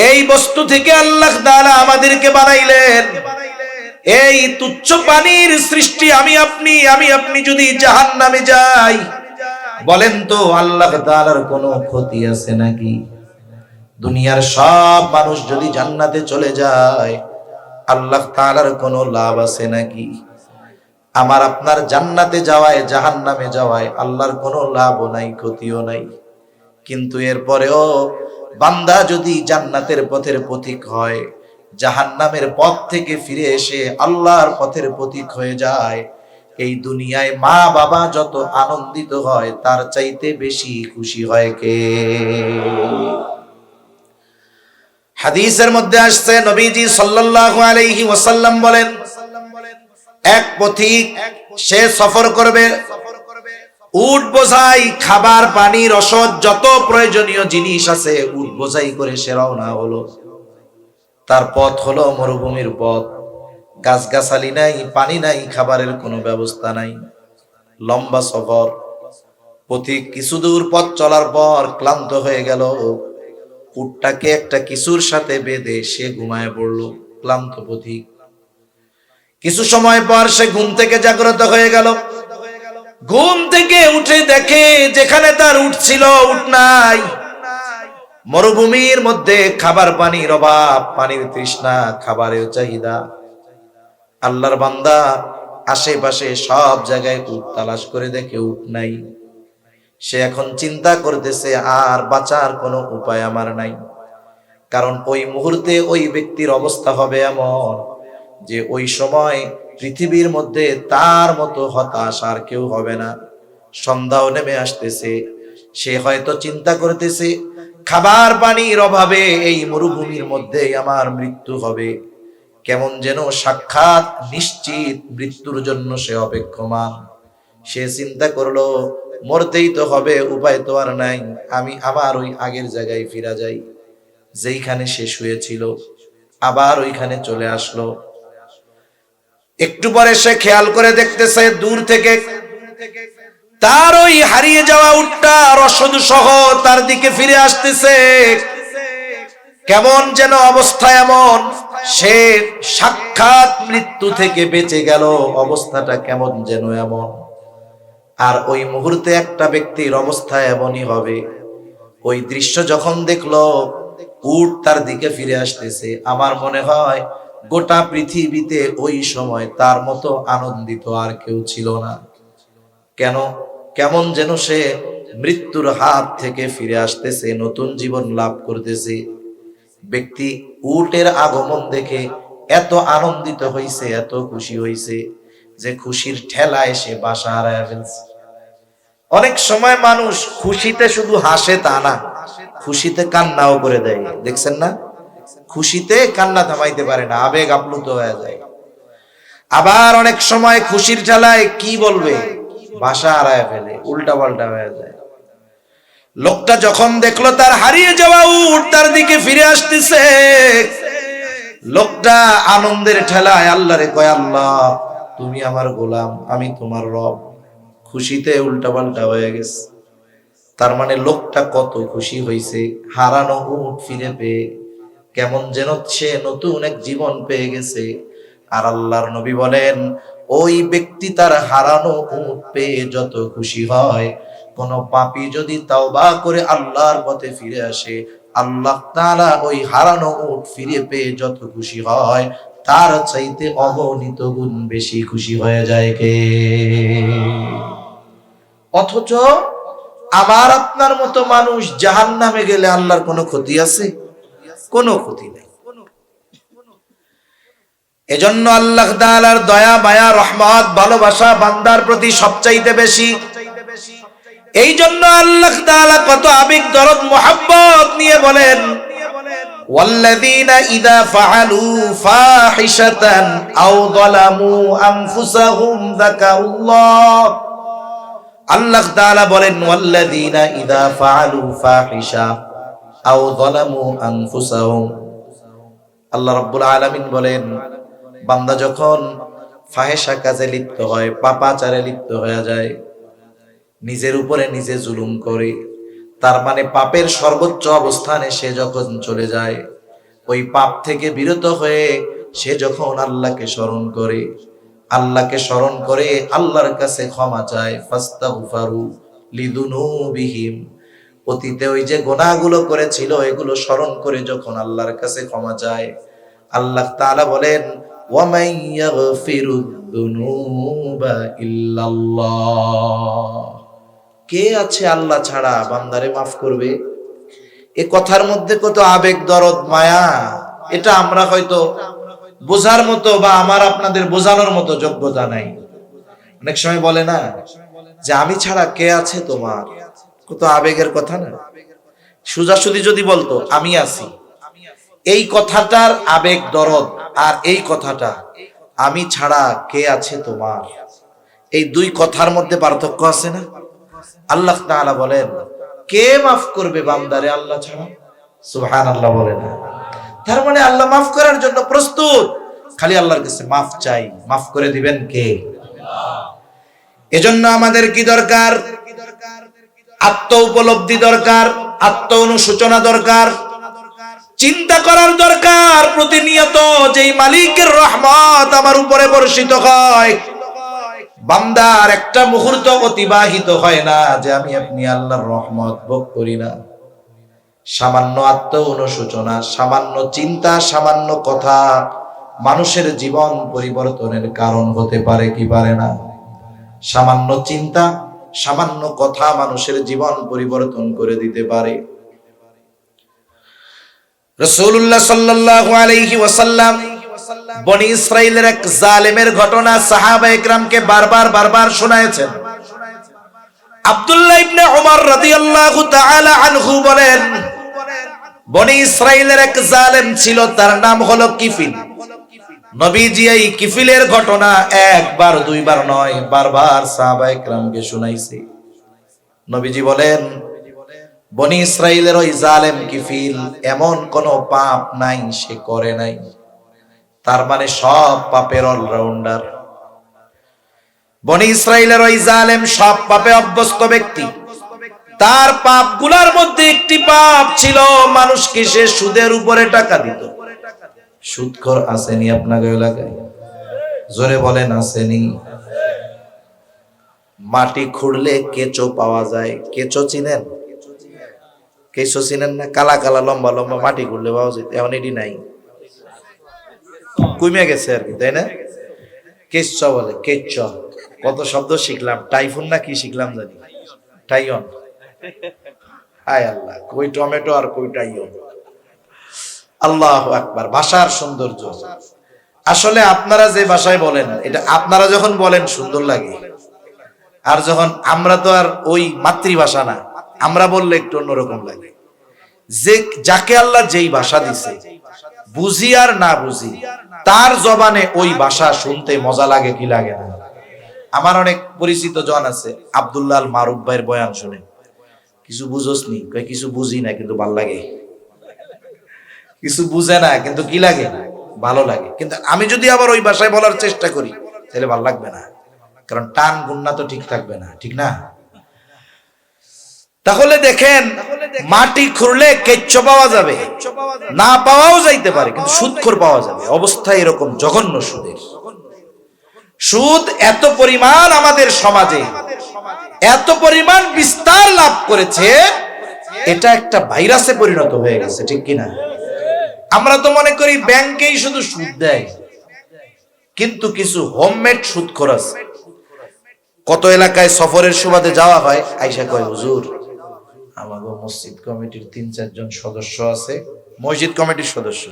এই বস্তু থেকে আল্লাহ তাআলা আমাদেরকে বানাইলেন। এই তুচ্ছ পানির সৃষ্টি আমি আপনি যদি জাহান্নামে যাই, বলেন তো আল্লাহ তাআলার কোনো ক্ষতি আছে নাকি? দুনিয়ার সব মানুষ যদি জান্নাতে চলে যায়, আল্লাহ তাআলার কোনো লাভ আছে নাকি? আমার আপনার জান্নাতে যাওয়ায় জাহান্নামে যাওয়ায় আল্লাহর কোনো লাভও নাই, ক্ষতিও নাই। কিন্তু এরপরেও বান্দা যদি জান্নাতের পথের পথিক হয়, জাহান্নামের পথ থেকে ফিরে এসে আল্লাহর পথের পথিক হয়ে যায়, এই দুনিয়ায় মা বাবা যত আনন্দিত হয় তার চাইতে বেশি খুশি হয় কে? হাদিসের মধ্যে আসছে, নবীজি সাল্লাল্লাহু আলাইহি ওয়াসাল্লাম বলেন, এক পথিক সে সফর করবে, উট বোঝাই খাবার পানি রসদ যত প্রয়োজনীয় জিনিস আছে উট বোঝাই করে সে রওনা হলো। তার পথ হলো মরুভূমির পথ, গাছগাছালি নাই, পানি নাই, খাবারের কোনো ব্যবস্থা নাই, লম্বা সফর। পথিক কিছু দূর পথ চলার পর ক্লান্ত হয়ে গেল, উটটাকে একটা কিছুর সাথে বেঁধে সে ঘুমায় পড়ল, ক্লান্ত পথিক। কিছু সময় পর সে ঘুম থেকে জাগ্রত হয়ে গেল। ঘুম থেকে উঠে দেখে যেখানে তার উট ছিল, উট নাই। মরুভূমির মধ্যে খাবার পানির অভাব, পানির তৃষ্ণা, খাবারের চাহিদা। আল্লাহর বান্দা আশেপাশে সব জায়গায় উট তালাশ করে দেখে উট নাই। সে এখন চিন্তা করতেছে আর বাঁচার কোনো উপায় আমার নাই। কারণ ওই মুহূর্তে ওই ব্যক্তির অবস্থা হবে এমন যে ওই সময় পৃথিবীর মধ্যে তার মতো হতাশ আর কেউ হবে না। সন্ধ্যাও নেমে আসতেছে, সে হয়তো চিন্তা করতেছে খাবার পানির অভাবে এই মরুভূমির মধ্যে আমার মৃত্যু হবে। কেমন যেন সাক্ষাৎ নিশ্চিত মৃত্যুর জন্য সে অপেক্ষমান। সে চিন্তা করলো মরতেই তো হবে, উপায় তো আর নাই, আমি আবার ওই আগের জায়গায় ফিরা যাই। যেইখানে সে শুয়েছিল আবার ওইখানে চলে আসলো। একটু পরে সে খেয়াল করে দেখতেছে দূর থেকে তার ওই হারিয়ে যাওয়া উটটা রসদ সহ তার দিকে ফিরে আসতেছে। কেমন যেন অবস্থা এমন, সে সাক্ষাৎ মৃত্যু থেকে বেঁচে গেল, অবস্থাটা কেমন যেন এমন। আর ওই মুহূর্তে একটা ব্যক্তির অবস্থা এমনই হবে। ওই দৃশ্য যখন দেখলো উট তার দিকে ফিরে আসতেছে, আমার মনে হয় গোটা পৃথিবীতে ওই সময় তার মতো আনন্দিত আর কেউ ছিল না। কেন? কেমন যেন সে মৃত্যুর হাত থেকে ফিরে আসতেছে, নতুন জীবন লাভ করতেছে। ব্যক্তি উটের আগমন দেখে এত আনন্দিত হইছে, এত খুশি হইছে যে খুশির ঠেলায় সে বাসা হারায় ফেলছে। অনেক সময় মানুষ খুশিতে শুধু হাসে তা না, খুশিতে কান্নাও করে দেয়, দেখছেন না? খুশিতে কান্না থামাইতে পারে না, আবেগ আপ্লুত হয়ে যায়। আবার অনেক সময় খুশির ঠেলায় কি বলবে ভাষা হারায় ফেলে, উল্টা পাল্টা হয়ে যায়। লোকটা যখন দেখলো তার হারিয়ে যাওয়া উট তার দিকে ফিরে আসতেছে, লোকটা আনন্দের ঠেলায় আল্লাহরে কয়, আল্লাহ তুমি আমার গোলাম, আমি তোমার রব। খুশিতে উল্টা পাল্টা হয়ে গেছে। তার মানে লোকটা কত খুশি হয়েছে হারানো উট ফিরে পেয়ে, কেমন যেন সে নতুন এক জীবন পেয়ে গেছে। আর আল্লাহর নবী বলেন ওই ব্যক্তি তার হারানো উট পেয়ে যত খুশি হয়, কোন পাপী যদি তাওবা করে আল্লাহর পথে ফিরে আসে, আল্লাহ তাআলা ওই হারানো উট ফিরে পেয়ে যত খুশি হয় তার চাইতে অগণিত গুণ বেশি খুশি হয়ে যায় কে? অথচ আমার আপনার মতো মানুষ জাহান্নামে গেলে আল্লাহর কোনো ক্ষতি আছে? কোনো ক্ষতি নেই। এজন্য আল্লাহ তাআলার দয়া মায়া রহমত ভালোবাসা বান্দার প্রতি সবচাইতে বেশি। এই জন্য আল্লাহ তাআলা কত আবেগ দরদ মোহাব্বত নিয়ে বলেন, ওয়াল্লাযীনা ইযা ফাআলু ফাহিশাতান আও যালামু আনফুসাহুম যাকারুল্লাহ। আল্লাহ তাআলা বলেন ওয়াল্লাযীনা ইযা ফাআলু ফাহিশা আও যালামু আনফুসাহুম। আল্লাহ রাব্বুল আলামিন বলেন বান্দা যখন ফাহেশা কাজে লিপ্ত হয়, পাপাচারে লিপ্ত হয়ে যায়, নিজের উপরে নিজে জুলুম করে, তার মানে পাপের সর্বোচ্চ অবস্থানে সে যখন চলে যায়, ওই পাপ থেকে বিরত হয়ে সে যখন আল্লাহকে স্মরণ করে, আল্লাহকে স্মরণ করে আল্লাহর কাছে ক্ষমা চায়, ফাস্তাগফারু লিযুনুবিহিম, অতীতে ওই যে গুনাহগুলো করেছিল এগুলো স্মরণ করে যখন আল্লাহর কাছে ক্ষমা চায়, আল্লাহ তাআলা বলেন ওয়ামান ইয়াগফিরুয যুনুবা ইল্লাল্লাহ। কে আছে আল্লাহ ছাড়া বান্দারে মাফ করবে? এ কথার মধ্যে কত আবেগ দরদ মায়া, এটা আমরা হয়তো বোঝার মতো বা আমার আপনাদের বোঝানোর মতো যোগ্যতা নাই। অনেক সময় বলে না যে আমি ছাড়া কে আছে তোমার, কত আবেগের কথা না? সোজাসুজি যদি বলতো আমি আছি, এই কথাটার আবেগ দরদ আর এই কথাটা আমি ছাড়া কে আছে তোমার, এই দুই কথার মধ্যে পার্থক্য আছে না? আল্লাহ তাআলা বলেন কে মাফ করবে বান্দারে আল্লাহ ছাড়া? সুবহানাল্লাহ বলে না? তার মানে আল্লাহ মাফ করার জন্য প্রস্তুত, খালি আল্লাহর কাছে মাফ চাই, মাফ করে দিবেন কে? এজন্য আমাদের কি দরকার? আত্ম উপলব্ধি দরকার, আত্ম অনুশোচনা দরকার, চিন্তা করার দরকার প্রতিনিয়ত যেই মালিকের রহমত আমার উপরে বর্ষিত হয়, বান্দার একটা মুহূর্ত অতিবাহিত হয় না যে আমি আপনি আল্লাহর রহমত ভোগ করি না। সামান্য আত্ম অনুশোচনা, সামান্য চিন্তা, সামান্য কথা মানুষের জীবন পরিবর্তনের কারণ হতে পারে কি পারে না? সামান্য চিন্তা সামান্য কথা মানুষের জীবন পরিবর্তন করে দিতে পারে। রাসূলুল্লাহ সাল্লাল্লাহু আলাইহি ওয়াসাল্লাম বনি ইসরাইলের এক জালেমের ঘটনা সাহাবায়ে কেরামকে বারবার শোনায়েছেন। আব্দুল্লাহ ইবনে উমর রাদিয়াল্লাহু তাআলা আনহু বলেন, বনি ইসরাইলের এক জালেম ছিল, তার নাম হলো কিফিল। নবীজি এই কিফিলের ঘটনা একবার দুইবার নয়, বারবার সাহাবায়ে কেরামকে শুনাইছে। নবীজি বলেন, বনি ইসরাইলের ওই জালেম কিফিল এমন কোন পাপ নাই সে করে নাই। তার মানে সব পাপের অলরাউন্ডার। বনি ইসরাইলের ওই জালেম সব পাপে অভ্যস্ত ব্যক্তি। তার পাপগুলোর মধ্যে একটি পাপ ছিল, মানুষকে সে সুদের উপরে টাকা দিত। সুদখোর আসেনি আপনাদের এলাকায়? জোরে বলেন আসেনি? মাটি খুঁড়লে কেঁচো পাওয়া যায়। কেঁচো চিনেন? কেঁচো চিনেন না? কালা কালা লম্বা লম্বা মাটি খুঁড়লে পাওয়া যায়। এখন এটি নাই, কমে গেছে আর কি, তাই না? কেঁচো বলে, কেঁচো। কত শব্দ শিখলাম, টাইফুন না কি শিখলাম জানি, টাইয়ন। হায় আল্লাহ, কই টমেটো আর কই টাইয়ন। আল্লাহু আকবার, ভাষার সৌন্দর্য। আসলে আপনারা যে ভাষায় বলেন, এটা আপনারা যখন বলেন সুন্দর লাগে, আর যখন আমরা তো আর ওই মাতৃভাষা না, আমরা বললে একটু অন্যরকম লাগে। যে যাকে আল্লাহ যেই ভাষা দিছে, বুঝি আর না বুঝি, তার জবানে ওই ভাষা শুনতে মজা লাগে কি লাগে না? আমার অনেক পরিচিত জন আছে, আব্দুল্লাহ আল মারুফ ভাইয়ের বয়ান শুনে, কিছু বুঝোস নি? কিছু বুঝি না, কিন্তু ভাল লাগে। কিছু বুঝে না, কিন্তু কি লাগে? ভালো লাগে। কিন্তু আমি যদি আবার ওই ভাষায় বলার চেষ্টা করি, তাহলে ভালো লাগবে না, কারণ টান গুন্না তো ঠিক থাকবে না, ঠিক না? তাহলে দেখেন, মাটি খুঁড়লে কেঁচো পাওয়া যাবে, না পাওয়াও যাইতে পারে, কিন্তু সুদখোর পাওয়া যাবে। অবস্থা এরকম জঘন্য সুদের। সুদ এত পরিমাণ আমাদের সমাজে এত পরিমাণ বিস্তার লাভ করেছে, এটা একটা ভাইরাসে পরিণত হয়ে গেছে, ঠিক কিনা? আমরা তো মনে করি ব্যাংকেই শুধু সুদ দেয়, কিন্তু কিছু হোমমেড সুদখোর আছে। কত এলাকায় সফরের সুবাদে যাওয়া হয়, আইসা কয়, হুজুর আমাদের মসজিদ কমিটির ৩-৪ জন সদস্য আছে, মসজিদ কমিটির সদস্য,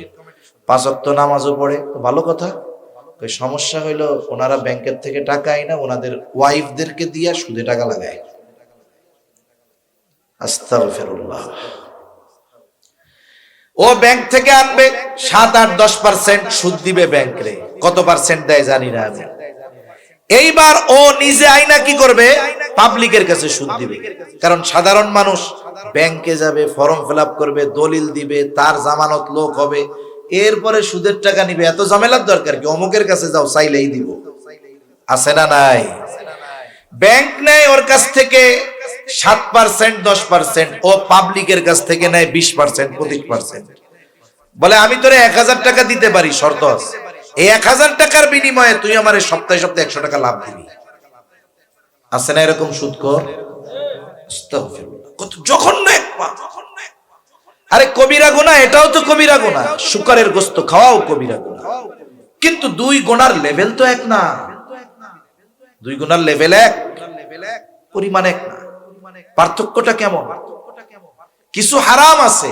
৫ ওয়াক্ত নামাজও পড়ে, ভালো কথা। সমস্যা হইলো ওনারা ব্যাংকের থেকে টাকা আইনা ওনাদের ওয়াইফদেরকে দিয়া সুদে টাকা লাগায়। আস্তাগফিরুল্লাহ। ও ব্যাংক থেকে আনবে ৭-৮-১০% সুদ দিবে ব্যাংকে, কত পার্সেন্ট দেয় জানি না আমি। এইবার ও নিজে আইনা কি করবে? পাবলিকের কাছে সুদ দিবে। কারণ সাধারণ মানুষ ব্যাংকে যাবে, ফর্ম ফিল আপ করবে, দলিল দিবে, তার জামানত লোক হবে, এরপরে সুদের টাকা নিবে। এত ঝামেলার দরকার কি? অমুকের কাছে যাও, চাইলেই দিব। আছে না নাই? ব্যাংক নেয় ওর কাছ থেকে 7%-10%, ও পাবলিকের কাছ থেকে নেয় 20%-25%। বলে আমি তোরে ১,০০০ টাকা দিতে পারি, শর্ত আছে, এই ১,০০০ টাকার বিনিময়ে তুই আমার সপ্তাহে ১০০ টাকা লাভ দিবি। আছে না এরকম সুদখোর? কত জঘন্য এক পাপ। আরে কবিরা গুনাহ, এটাও তো কবিরা গুনাহ। শুকরের গোশত খাওয়াও কবিরা গুনাহ, কিন্তু 2 গুনার লেভেল তো এক না। 2 গুনার লেভেল এক, পরিমাণ এক না। পার্থক্যটা কেমন? কিছু হারাম আছে,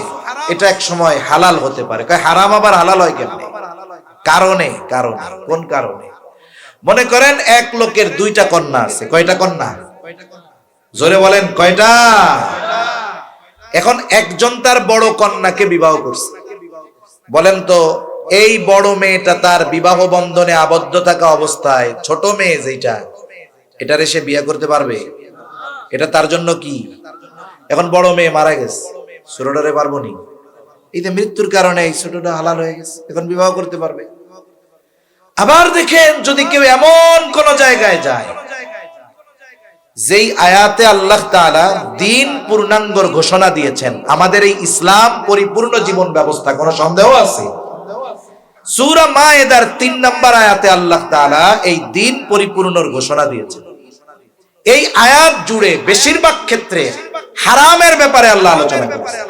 এটা এক সময় হালাল হতে পারে। হারাম আবার হালাল হয় কেমনে? কারণে। কোন কারণে? মনে করেন এক লোকের 2টা কন্যা আছে। কয়টা কন্যা? জোরে বলেন, কয়টা? এখন একজন তার বড় কন্যাকে বিবাহ করছে। বলেন তো, এই বড় মেয়েটা তার বিবাহ বন্ধনে আবদ্ধ থাকা অবস্থায় ছোট মেয়ে যেটা, এটারে সে বিয়ে করতে পারবে? এটা তার জন্য কি? এখন বড় মেয়ে মারা গেছে, ছোটটারে পারবো নি? এই যে মৃত্যুর কারণে এই ছোটটা হালাল হয়ে গেছে, এখন বিবাহ করতে পারবে। আবার দেখেন, যদি কেউ এমন কোন জায়গায় যায় যেই আয়াতে আল্লাহ তাআলা দ্বীন পূর্ণাঙ্গর ঘোষণা দিয়েছেন, আমাদের এই ইসলাম পরিপূর্ণ জীবন ব্যবস্থা, কোনো সন্দেহ আছে? সূরা মায়েদার 3 নম্বর আয়াতে আল্লাহ তাআলা এই দ্বীন পরিপূর্ণর ঘোষণা দিয়েছেন। এই আয়াত জুড়ে বেশিরভাগ ক্ষেত্রে হারামের ব্যাপারে আল্লাহ আলোচনা করেছেন,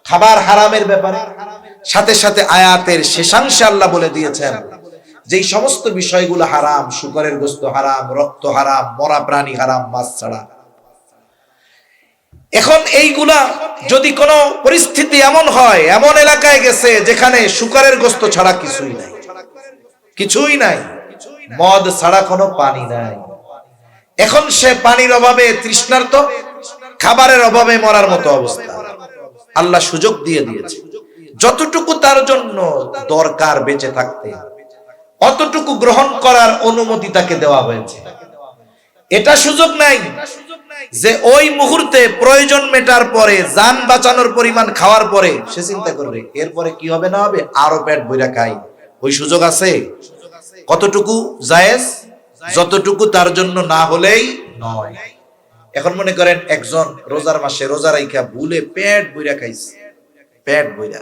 খাবার হারামের ব্যাপারে। সাথে সাথে আয়াতের শেষাংশে আল্লাহ বলে দিয়েছেন যেই সমস্ত বিষয়গুলো হারাম, শুকরের গোশত হারাম, রক্ত হারাম, মরা প্রাণী হারাম, মাছ ছাড়া। এখন এইগুলা যদি কোনো পরিস্থিতি এমন হয়, এমন এলাকায় গেছে যেখানে শুকরের গোশত ছাড়া কিছুই নাই, কিছুই নাই, মদ ছাড়া কোনো পানি নাই, এখন সে পানির অভাবে তৃষ্ণার্ত, খাবারের অভাবে মরার মতো অবস্থা। আল্লাহ সুযোগ দিয়ে দিয়েছে, যতটুকু তার জন্য দরকার বেঁচে থাকতে অতটুকু গ্রহণ করার অনুমতি তাকে দেওয়া হয়েছে। এটা সুযোগ নাই যে ওই মুহূর্তে প্রয়োজন মেটার পরে, জান বাঁচানোর পরিমাণ খাওয়ার পরে সে চিন্তা করবে এরপরে কি হবে না হবে, আরো পেট বইরা খাই। ওই সুযোগ আছে? কতটুকু জায়েজ? যতটুকু তার জন্য না হলেই নয়। এখন মনে করেন একজন রোজার মাসে রোজা রাইখা ভুলে পেট বইরা খাইছে, পেট বইরা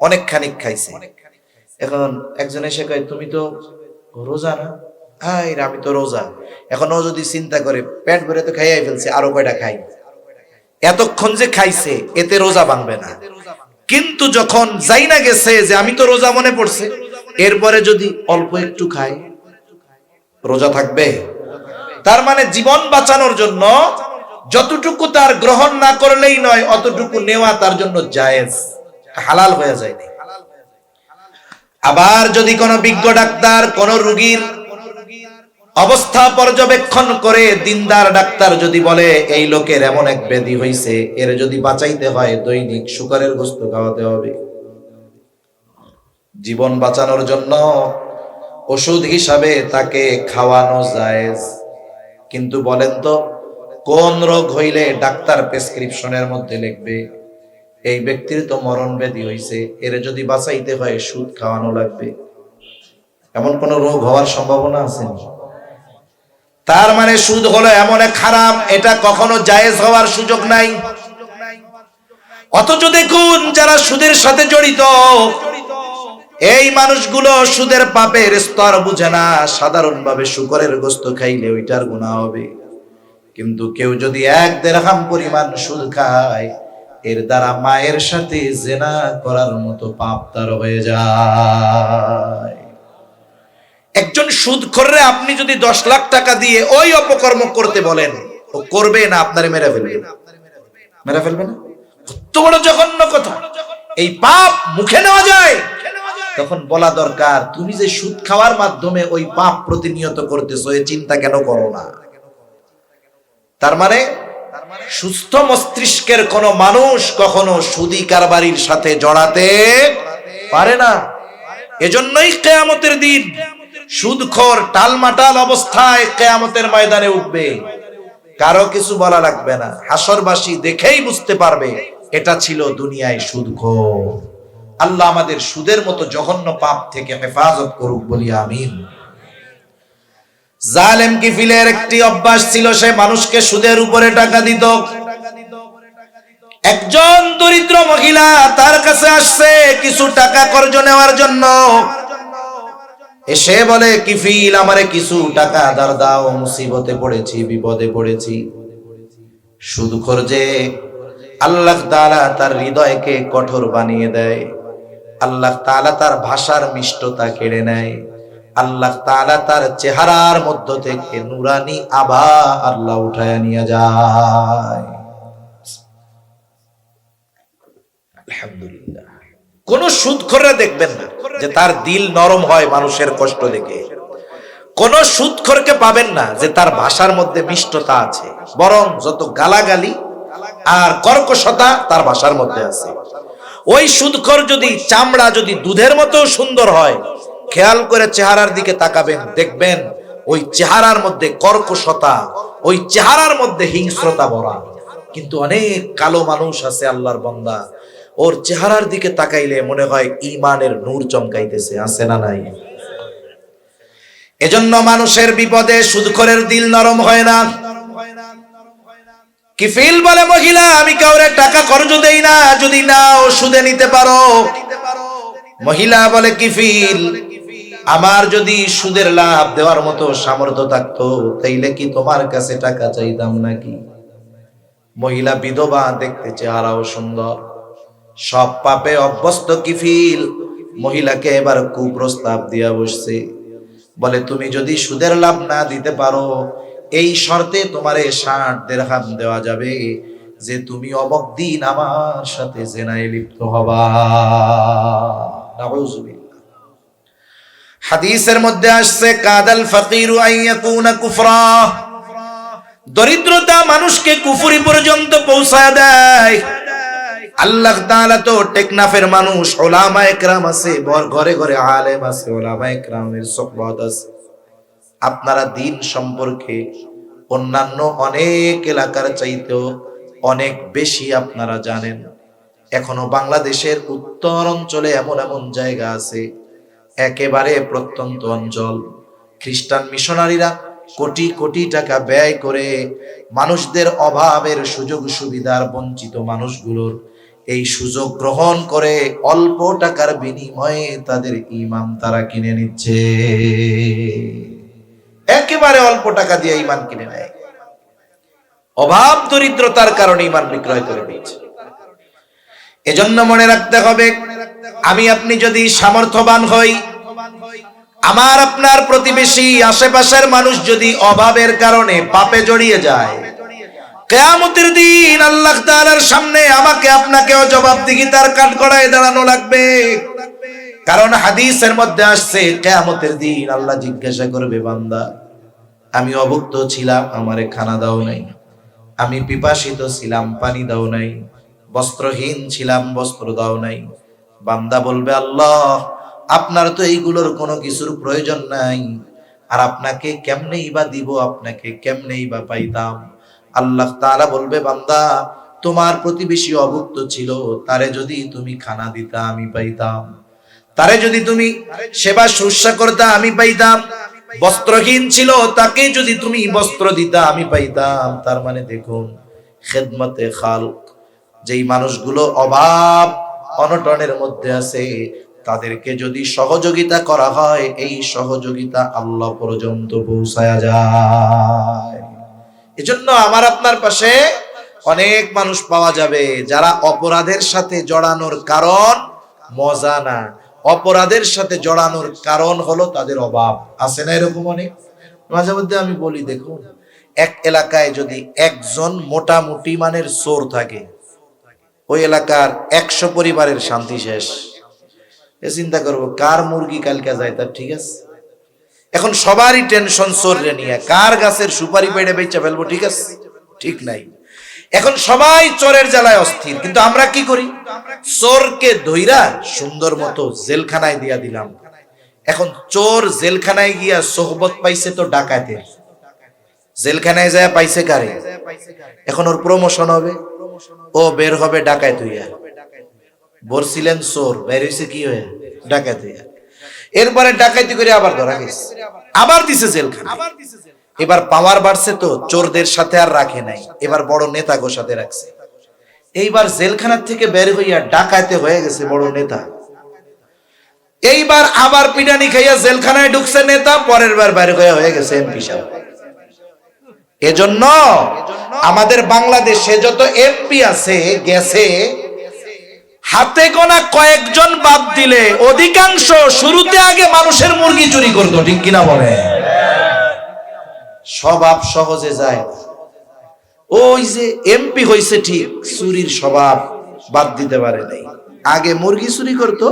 অনেক খানিক খাইছে। এখন একজন এসে কয় তুমি তো রোজা না, আমি তো রোজা। এখন ও যদি চিন্তা করে পেট ভরে তো খাইয়াই ফেলছে, আরো কয়টা খাই, এতক্ষণ যে খাইছে এতে রোজা ভাঙবে না। কিন্তু যখন যাই না গেছে যে আমি তো রোজা মনে পড়ছে, এরপরে যদি অল্প একটু খাই, রোজা থাকবে? তার মানে জীবন বাঁচানোর জন্য যতটুকু তার গ্রহণ না করলেই নয়, অতটুকু নেওয়া তার জন্য জায়েজ, হালাল হয়ে যায়। আবার যদি কোনো বিজ্ঞ ডাক্তার কোন রোগীর অবস্থা পর্যবেক্ষণ করে, দিনদার ডাক্তার যদি বলে এই লোকের এমন এক ব্যাধি হইছে, এর যদি বাঁচাইতে হয় দৈনিক শুকরের গোশত খাওয়াতে হবে, জীবন বাঁচানোর জন্য ওষুধ হিসাবে তাকে খাওয়ানো জায়েজ। কিন্তু বলেন তো কোন রোগ হইলে ডাক্তার প্রেসক্রিপশনের মধ্যে লিখবে এই ব্যক্তির তো মরণ ব্যাধি হইছে, এর যদি বাঁচাইতে হয় সুদ খাওয়ানো লাগবে? এমন কোন রোগ হওয়ার সম্ভাবনা আছে? তার মানে সুদ হলো এমন এক হারাম, এটা কখনো জায়েজ হওয়ার সুযোগ নাই। অথচ দেখুন যারা সুদের সাথে জড়িত, এই মানুষগুলো সুদের পাপের স্তর বুঝে না, সাধারণভাবে শুকরের গোশত খাইলে ওইটার গুনাহ হবে। কিন্তু কেউ যদি 1 দিরহাম পরিমাণ সুদ খায়, এর দ্বারা মায়ের সাথে জিনা করার মতো পাপ তার হয়ে যায়। একজন সুদখোররে আপনি যদি 10 লাখ টাকা দিয়ে ওই অপকর্ম করতে বলেন, ও করবে না? আপনারে মেরে ফেলবে, মেরে ফেলবে না? কত বড় জঘন্য কথা! এই পাপ মুখে নেওয়া যায়, তখন বলা দরকার তুমি যে সুদ খাওয়ার মাধ্যমে ওই পাপ প্রতিনিয়ত করতেছো, এই চিন্তা কেন করো না? তার মানে সুস্থ মস্তিষ্কের কোন মানুষ কখনো সুদী কারবারির সাথে জড়াতে পারে না। এজন্যই কিয়ামতের দিন সুদখোর টালমাটাল অবস্থায় কিয়ামতের ময়দানে উঠবে, কারো কিছু বলা লাগবে না, হাসরবাসী দেখেই বুঝতে পারবে এটা ছিল দুনিয়ায় সুদখোর। আল্লাহ আমাদের সুদের মতো জঘন্য পাপ থেকে হেফাজত করুক, বলি আমিন। জালেম কিফিলের একটি অভ্যাস ছিল, সে মানুষকে সুদের উপরে টাকা দিত। একজন দরিদ্র মহিলা তার কাছে আসছে কিছু টাকা কর্জ নেওয়ার জন্য। এসে বলে, কিফিল আমারে কিছু টাকা ধার দাও, মুসিবতে পড়েছি, বিপদে পড়েছি। সুদখোর যে, আল্লাহ তাআলা তার হৃদয়কে কঠোর বানিয়ে দেয়, আল্লাহ তাআলা তার ভাষার মিষ্টতা কেড়ে নেয়, আল্লাহ তাআলা তার চেহারার মধ্য থেকে নুরানি আভা আল্লাহ উঠায় নিয়ে যায়। আলহামদুলিল্লাহ। কোন সুদখোররা দেখবেন না যে তার দিল নরম হয় মানুষের কষ্ট দেখে। কোন সুদখোরকে পাবেন না যে তার ভাষার মধ্যে মিষ্টতা আছে, বরং যত গালাগালি আর কর্কশতা তার ভাষার মধ্যে আছে। ওই সুদখোর যদি চামড়া যদি দুধের মতো সুন্দর হয়, খেয়াল করে চেহারার দিকে তাকাবেন, দেখবেন ওই চেহারার মধ্যে কর্কশতা, ওই চেহারার মধ্যে হিংস্রতা ভরা। কিন্তু অনেক কালো মানুষ আছে আল্লাহর বান্দা, ওর চেহারার দিকে তাকাইলে মনে হয় ঈমানের নূর চমকাইতেছে, আছে না নাই? এজন্য মানুষের বিপদে সুদখোরের দিল নরম হয় না। কিফিল বলে, মহিলা আমি কাউরে টাকা কর্জ দেই না, যদি নাও সুদে নিতে পারো। মহিলা বলে, কিফিল আমার যদি সুদের লাভ দেওয়ার মতো সামর্থ্য থাকতো, তাইলে কি তোমার কাছে টাকা চাইতাম নাকি? মহিলা বিধবা, দেখতে চেহারাও সুন্দর, সব পাপে অভ্যস্ত কিফিল মহিলাকে এবার কুপ্রস্তাব দিয়া বসছে। বলে তুমি যদি সুদের লাভ না দিতে পারো, এই শর্তে তোমারে 60 দিরহাম দেওয়া যাবে যে তুমি অবদিন আমার সাথে জিনায় লিপ্ত হবা। নাউযুবিল্লাহ। হাদিসের মধ্যে আসছে কাদাল ফাকিরু আইয়াকুনা কুফরা, দরিদ্রতা মানুষকে কুফরি পর্যন্ত পৌঁছায় দেয়। আল্লাহ তাআলা তো টেকনাফের মানুষ, উলামায়ে কেরাম আছে, ঘরে ঘরে আলেম আছে, উলামায়ে কেরামের সুহবত আছে। আপনারা দিন সম্পর্কে অন্যান্য অনেক এলাকার চাইতেও অনেক বেশি আপনারা জানেন। এখনো বাংলাদেশের উত্তর অঞ্চলে এমন এমন জায়গা আছে, একেবারে প্রত্যন্ত অঞ্চল, খ্রিস্টান মিশনারিরা কোটি কোটি টাকা ব্যয় করে মানুষদের অভাবের সুযোগ সুবিধার বঞ্চিত মানুষগুলোর এই সুযোগ গ্রহণ করে অল্প টাকার বিনিময়ে তাদের ঈমান তারা কিনে নিচ্ছে। একেবারে অল্প টাকা দিয়ে ঈমান কিনে নেয়, অভাব দরিদ্রতার কারণে ঈমান বিক্রয় করে দিচ্ছে। এজন্য মনে রাখতে হবে, আমি আপনি যদি সামর্থ্যবান হই, আমার আপনার প্রতিবেশী আশেপাশের মানুষ যদি অভাবের কারণে পাপে জড়িয়ে যায়, কিয়ামতের দিন আল্লাহ তাআলার সামনে আমাকে আপনাকেও জবাবদিহিতার কাঠগড়ায় দাঁড়ানো লাগবে। কারণ হাদিসের মধ্যে আসছে কিয়ামতের দিন আল্লাহ জিজ্ঞাসা করবে, বান্দা আমি অভুক্ত ছিলাম, আমারে খানা দাও নাই, আমি পিপাসিত ছিলাম, পানি দাও নাই, বস্ত্রহীন ছিলাম, বস্ত্র দাও নাই। বান্দা বলবে, আল্লাহ আপনার তো এইগুলোর কোনো কিছুর প্রয়োজন নাই, আর আপনাকে কেমনেই বা দিব, আপনাকে কেমনেই বা পাইতাম। আল্লাহ তাআলা বলবে, বান্দা তোমার প্রতিবেশী অভুক্ত ছিল, তারে যদি তুমি খানা দিতা আমি পাইতাম, তারে যদি তুমি সেবা শুশ্রূষা করতা আমি পাইতাম, বস্ত্রহীন ছিল তাকে যদি তুমি বস্ত্র দিতা আমি পাইতাম। তার মানে দেখুন, খেদমতে খালক, যেই মানুষগুলো অভাব অনটনের মধ্যে আছে তাদেরকে যদি সহযোগিতা করা হয়, এই সহযোগিতা আল্লাহ পর্যন্ত পৌঁছায়া যায়। এজন্য আমার আপনার পাশে অনেক মানুষ পাওয়া যাবে যারা অপরাধের সাথে জড়ানোর কারণ মজা না, অপরাধের সাথে জড়ানোর কারণ হলো তাদের অভাব। আছে না এরকম অনেক? মাঝে মধ্যে আমি বলি, দেখুন এক এলাকায় যদি একজন মোটামুটি মানের চোর থাকে, ওই এলাকার 100 পরিবারের শান্তি শেষ। চিন্তা করবো কার মুরগি কালকে যায় তার ঠিক আছে। এখন সবারই টেনশন চোর রে নিয়ে, কার গাছের সুপারি পেড়ে বেচা ফেলবো, ঠিক আছে, ঠিক নাই। এখন সবাই চোরের জ্বালায় অস্থির, কিন্তু আমরা কি করি, চোরকে ধইরা সুন্দর মতো জেলখানায় দিয়া দিলাম। এখন চোর জেলখানায় গিয়া সোহবত পাইছে তো ডাকাতের, জেলখানায় যায় পাইছে কারে, এখন ওর প্রমোশন হবে, ও বের হবে ডাকাত হইয়া। বলছিলেন চোর, বের হইছে কি হয়ে, ডাকাত হইয়া। এরপরে ডাকাতি করে আবার ধরা গেছে, আবার দিছে জেলখানা। এবার পাওয়ার বাড়ছে তো চোরদের সাথে আর রাখে নাই, এবার বড় নেতাগো সাথে রাখছে। এইবার জেলখানার থেকে বের হইয়া ডাকাতে হয়ে গেছে বড় নেতা। এইবার আবার পিটানি খাইয়া জেলখানায় ঢুকছে নেতা, পরের বার বের হয়ে গেছে এমপি সাহেব। এজন্য আমাদের বাংলাদেশে যত এমপি আছে গেছে, হাতে গোনা কয়েকজন বাদ দিলে অধিকাংশ শুরুতে আগে মানুষের মুরগি চুরি করতো, ঠিক কিনা বলে? স্বভাব সহজে যায় না। ওই যে এমপি হইছে ঠিক, চুরির স্বভাব বাদ দিতে পারে নাই। আগে মুরগি চুরি করতো,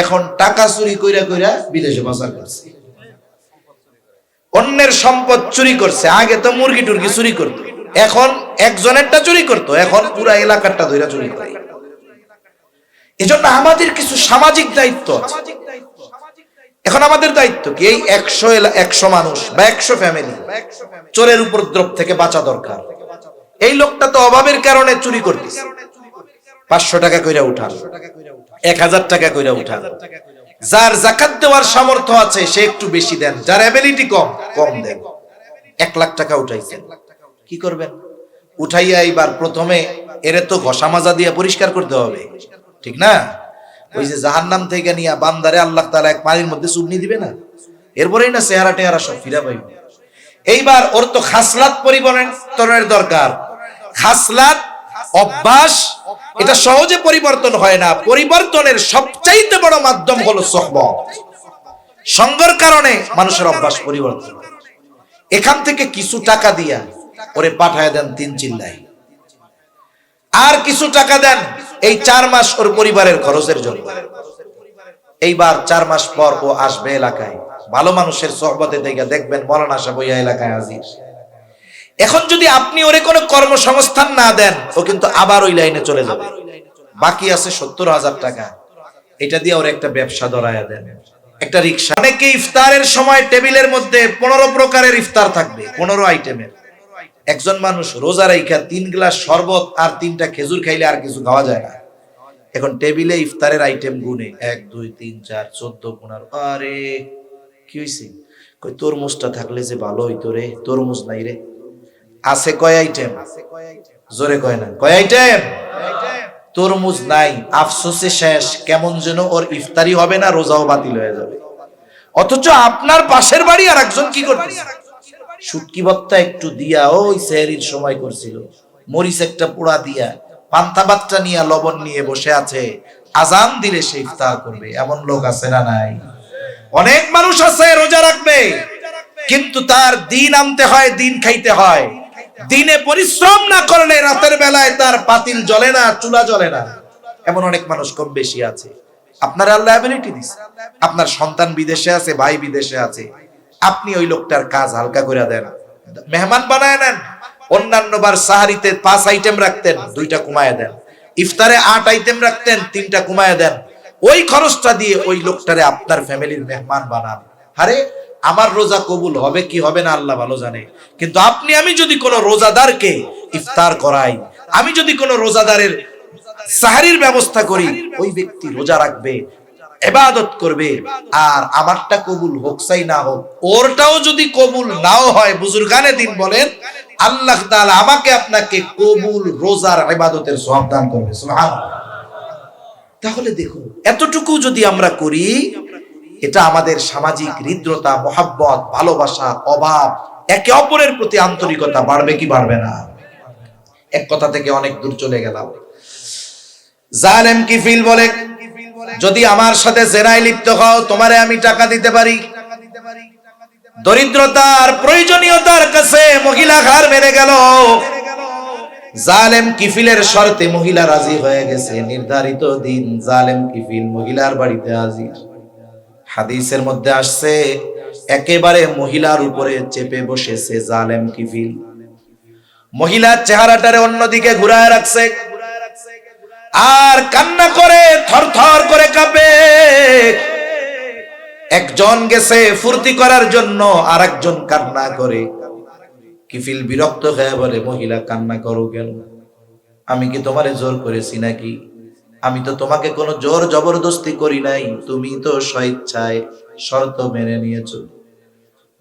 এখন টাকা চুরি কইরা কইরা বিদেশে পাচার করছে, অন্যের সম্পদ চুরি করছে। আগে তো মুরগি টুরগি চুরি করতো, এখন একজনেরটা চুরি করতো, এখন পুরা এলাকারটা ধইরা চুরি করে। এজন্য আমাদের কিছু সামাজিক দায়িত্ব আছে। এখন আমাদের দায়িত্ব কি, এই 100 মানুষ বা 100 ফ্যামিলি চোরের উপদ্রব থেকে বাঁচা দরকার। এই লোকটা তো অভাবের কারণে চুরি করতেছে, 500 টাকা কইরা উঠান, 1000 টাকা কইরা উঠান। যার যাকাত দেওয়ার সামর্থ্য আছে সে একটু বেশি দেন, যার এবিলিটি কম কম দেন। 1 লাখ টাকা উঠাইছেন, কি করবেন? উঠাইয়া এইবার প্রথমে এরে তো ঘষা মাজা দিয়ে পরিষ্কার করতে হবে, ঠিক না? ওই যে জাহান্নাম থেকে নিয়ে বান্দারে আল্লাহ তাআলা এক পানির মধ্যে চুবনি দিবে না, এরপরেই না চেহারা টেহারা সব ফিরা পাইবে। এইবার ওর তো খাসলাত পরিবর্তনের দরকার। খাসলাত, অভ্যাস, এটা সহজে পরিবর্তন হয় না। পরিবর্তনের সবচাইতে বড় মাধ্যম হলো সুহবত। সঙ্গের কারণে মানুষের অভ্যাস পরিবর্তন। এখান থেকে কিছু টাকা দিয়া ওরে পাঠায় দেন 3 চিল্লাই, আর কিছু টাকা দেন এই 4 মাস ওর পরিবারের খরচের জন্য। এইবার 4 মাস পর ও আসবে এলাকায়, ভালো মানুষের সোহবতে থেকে দেখবেন মৌলানা সাহেব ওই এলাকায় হাজির। এখন যদি আপনি ওরে কোনো কর্মসংস্থান না দেন, ও কিন্তু আবার ওই লাইনে চলে যাবে। বাকি আছে 70,000 টাকা, এটা দিয়ে ওর একটা ব্যবসা ধরায়া দেন, একটা রিক্সা। অনেকে ইফতারের সময় টেবিলের মধ্যে 15 প্রকারের ইফতার থাকবে, 15 আইটেমের। একজন মানুষ রোজা রাইখা 3 গ্লাস শরবত আর 3টা খেজুর খাইলে আর কিছু খাওয়া যায় না। এখন টেবিলে ইফতারের আইটেম গুনে 1 2 3 4 14 15। আরে কি হইছে? কই তরমুজটা থাকলে যে ভালো হইতো রে, তরমুজ নাই রে। আছে কয় আইটেম? জোরে কয় না, কয় আইটেম? তরমুজ নাই, আফসোসে শেষ। কেমন যেন ওর ইফতারি হবে না, রোজাও বাতিল হয়ে যাবে। অথচ আপনার পাশের বাড়ি আর একজন কি করতেছে? শুটকি ভর্তা একটু দিয়া ওই সেহরির সময় করছিল, মরিচ একটা পোড়া দিয়া, পান্তা ভাতটা নিয়ে লবণ নিয়ে বসে আছে, আজান দিলে সে ইফতার করবে। এমন লোক আছে না নাই? অনেক মানুষ আছে রোজা রাখবে, কিন্তু তার দিন আনতে হয়, দিন খাইতে হয়। দিনে পরিশ্রম না করলে রাতের বেলায় তার পাতিল জ্বলে না, চুলা জ্বলে না। এমন অনেক মানুষ কম বেশি আছে। আপনার আল্লাহ এবিলিটি দিছে, আপনার সন্তান বিদেশে আছে, ভাই বিদেশে আছে, আপনি ওই লোকটার কাজ হালকা করে দেন, মেহমান বানায় নেন। অন্যান্য বার সাহারিতে 5 আইটেম রাখতেন, 2টা কমায় দেন। ইফতারে 8 আইটেম রাখতেন, 3টা কমায় দেন। ওই খরচটা দিয়ে ওই লোকটারে আপনার ফ্যামিলির মেহমান বানান। আরে আমার রোজা কবুল হবে কি হবে না আল্লাহ ভালো জানে। কিন্তু আপনি আমি যদি কোনো রোজাদারকে ইফতার করাই, আমি যদি কোনো রোজাদারের সাহারির ব্যবস্থা করি, ওই ব্যক্তি রোজা রাখবে, ইবাদত করবে, আর আমারটা কবুল হোক চাই না হোক, ওরটাও যদি কবুল নাও হয়, বুজুর্গানে দিন বলেন আল্লাহ তাআলা আমাকে আপনাকে কবুল রোজার ইবাদতের সওয়াব দান করবে। সুবহানাল্লাহ। তাহলে দেখুন, এতটুকু যদি আমরা করি, এটা আমাদের সামাজিক হৃদ্রতা, মহাব্বত, ভালোবাসা, অভাব, একে অপরের প্রতি আন্তরিকতা বাড়বে কি বাড়বে না? এক কথা থেকে অনেক দূর চলে গেলাম। জালেম কিফিল বলে, যদি আমার সাথে জেনায় লিপ্ত হও, তোমারে আমি টাকা দিতে পারি। দরিদ্রতার প্রয়োজনীয়তার কাছে মহিলা হার মেনে গেল। জালেম কিফিলের শর্তে মহিলা রাজি হয়ে গেছে। নির্ধারিত দিন জালেম কিফিল মহিলার বাড়িতে হাজির। হাদিসের মধ্যে আসছে, একেবারে মহিলার উপরে চেপে বসেছে জালেম কিফিল। মহিলার চেহারাটারে অন্যদিকে ঘুরায় রাখছে, আর কান্না করে থরথর করে কাঁপে। একজন গেছে ফুর্তি করার জন্য, আর একজন কান্না করে। কিফিল বিরক্ত হয়ে বলে, মহিলা কান্না করো কেন? আমি কি তোমারে জোর করেছি নাকি? আমি তো তোমাকে কোনো জোর জবরদস্তি করি নাই, তুমি তো স্বেচ্ছায় শর্ত মেনে নিয়েছো।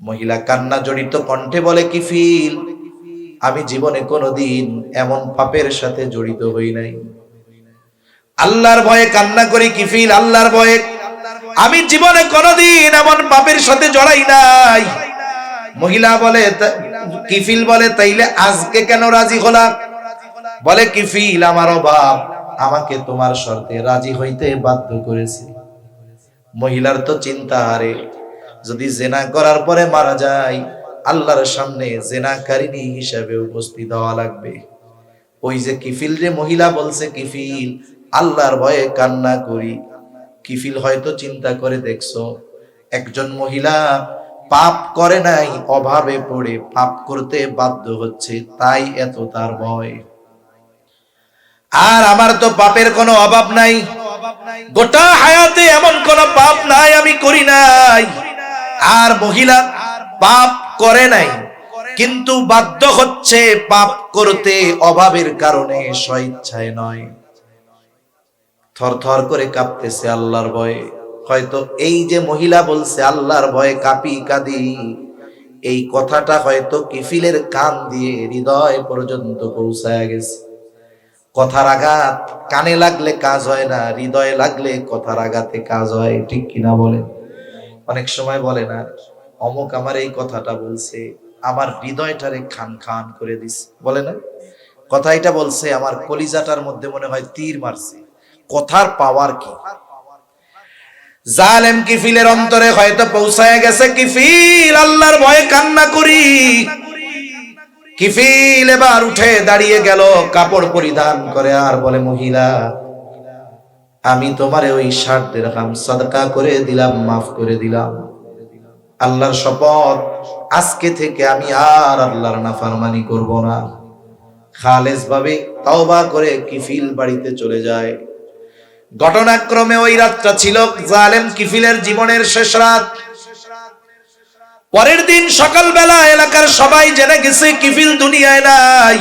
মহিলা কান্না জড়িত কণ্ঠে বলে, কিফিল, আমি জীবনে কোনোদিন এমন পাপের সাথে জড়িত হই নাই। আল্লাহর ভয়ে কান্না করি কিফিল, আল্লাহর ভয়ে। আমি জীবনে কোনোদিন এমন পাপের সাথে জড়াই নাই। মহিলা বলে, কিফিল বলে, তাইলে আজকে কেন রাজি হলা? বলে, কিফিল, আমার অভাব আমাকে তোমার শর্তে রাজি হইতে বাধ্য করেছে। মহিলার তো চিন্তা, হারে যদি জেনা করার পরে মারা যায়, আল্লাহর সামনে জেনাকারিনী হিসেবে উপস্থিত হওয়া লাগবে। ওই যে কিফিল রে মহিলা বলছে, কিফিল, আল্লাহর ভয়ে কান্না করি। কিফিল হয়তো চিন্তা করে, দেখছো, একজন মহিলা পাপ করে নাই, অভাবে পড়ে পাপ করতে বাধ্য হচ্ছে, তাই এত তার ভয়। আর আমার তো পাপের কোনো অভাব নাই, গোটা হায়াতে এমন কোন পাপ নাই আমি করি নাই। আর মহিলা পাপ করে নাই, কিন্তু বাধ্য হচ্ছে পাপ করতে অভাবের কারণে, স্বেচ্ছায় নয়। থরথর করে কাঁপতেছে আল্লাহর ভয়ে। হয়তো এই যে মহিলা বলছে আল্লাহর ভয়ে কাঁপি কাঁদি, এই কথাটা হয়তো কিফিলের কান দিয়ে হৃদয় পর্যন্ত পৌঁছায় গেছে। কথার আঘাত কানে লাগলে কাজ হয় না, হৃদয়ে লাগলে কথার আঘাতে কাজ হয়, ঠিক কিনা বলেন? অনেক সময় বলে না, অমুক আমার এই কথাটা বলছে, আমার হৃদয়টারে খান খান করে দিছে, বলে না? কথা এটা বলছে, আমার কলিজাটার মধ্যে মনে হয় তীর মারছে। কথার পাওয়ার কি! জালেম কিফিলের অন্তরে হয়তো পৌঁছায় গেছে, কিফিল আল্লাহর ভয়ে কান্না করি। কিফিল এবার উঠে দাঁড়িয়ে গেল, কাপড় পরিধান করে, আর বলে, মহিলা, আমি তোমারে ওই 60 দিরহাম সাদকা করে দিলাম, মাফ করে দিলাম। আল্লাহর শপথ, আজকে থেকে আমি আর আল্লাহর নাফরমানি করব না। খালেস ভাবে তওবা করে কিফিল বাড়িতে চলে যায়। ঘটনাক্রমে ওই রাতটা ছিল জালেম কিফিলের জীবনের শেষ রাত। পরের দিন সকালবেলা এলাকার সবাই জেনে গেছে কিফিল দুনিয়ায় নাই।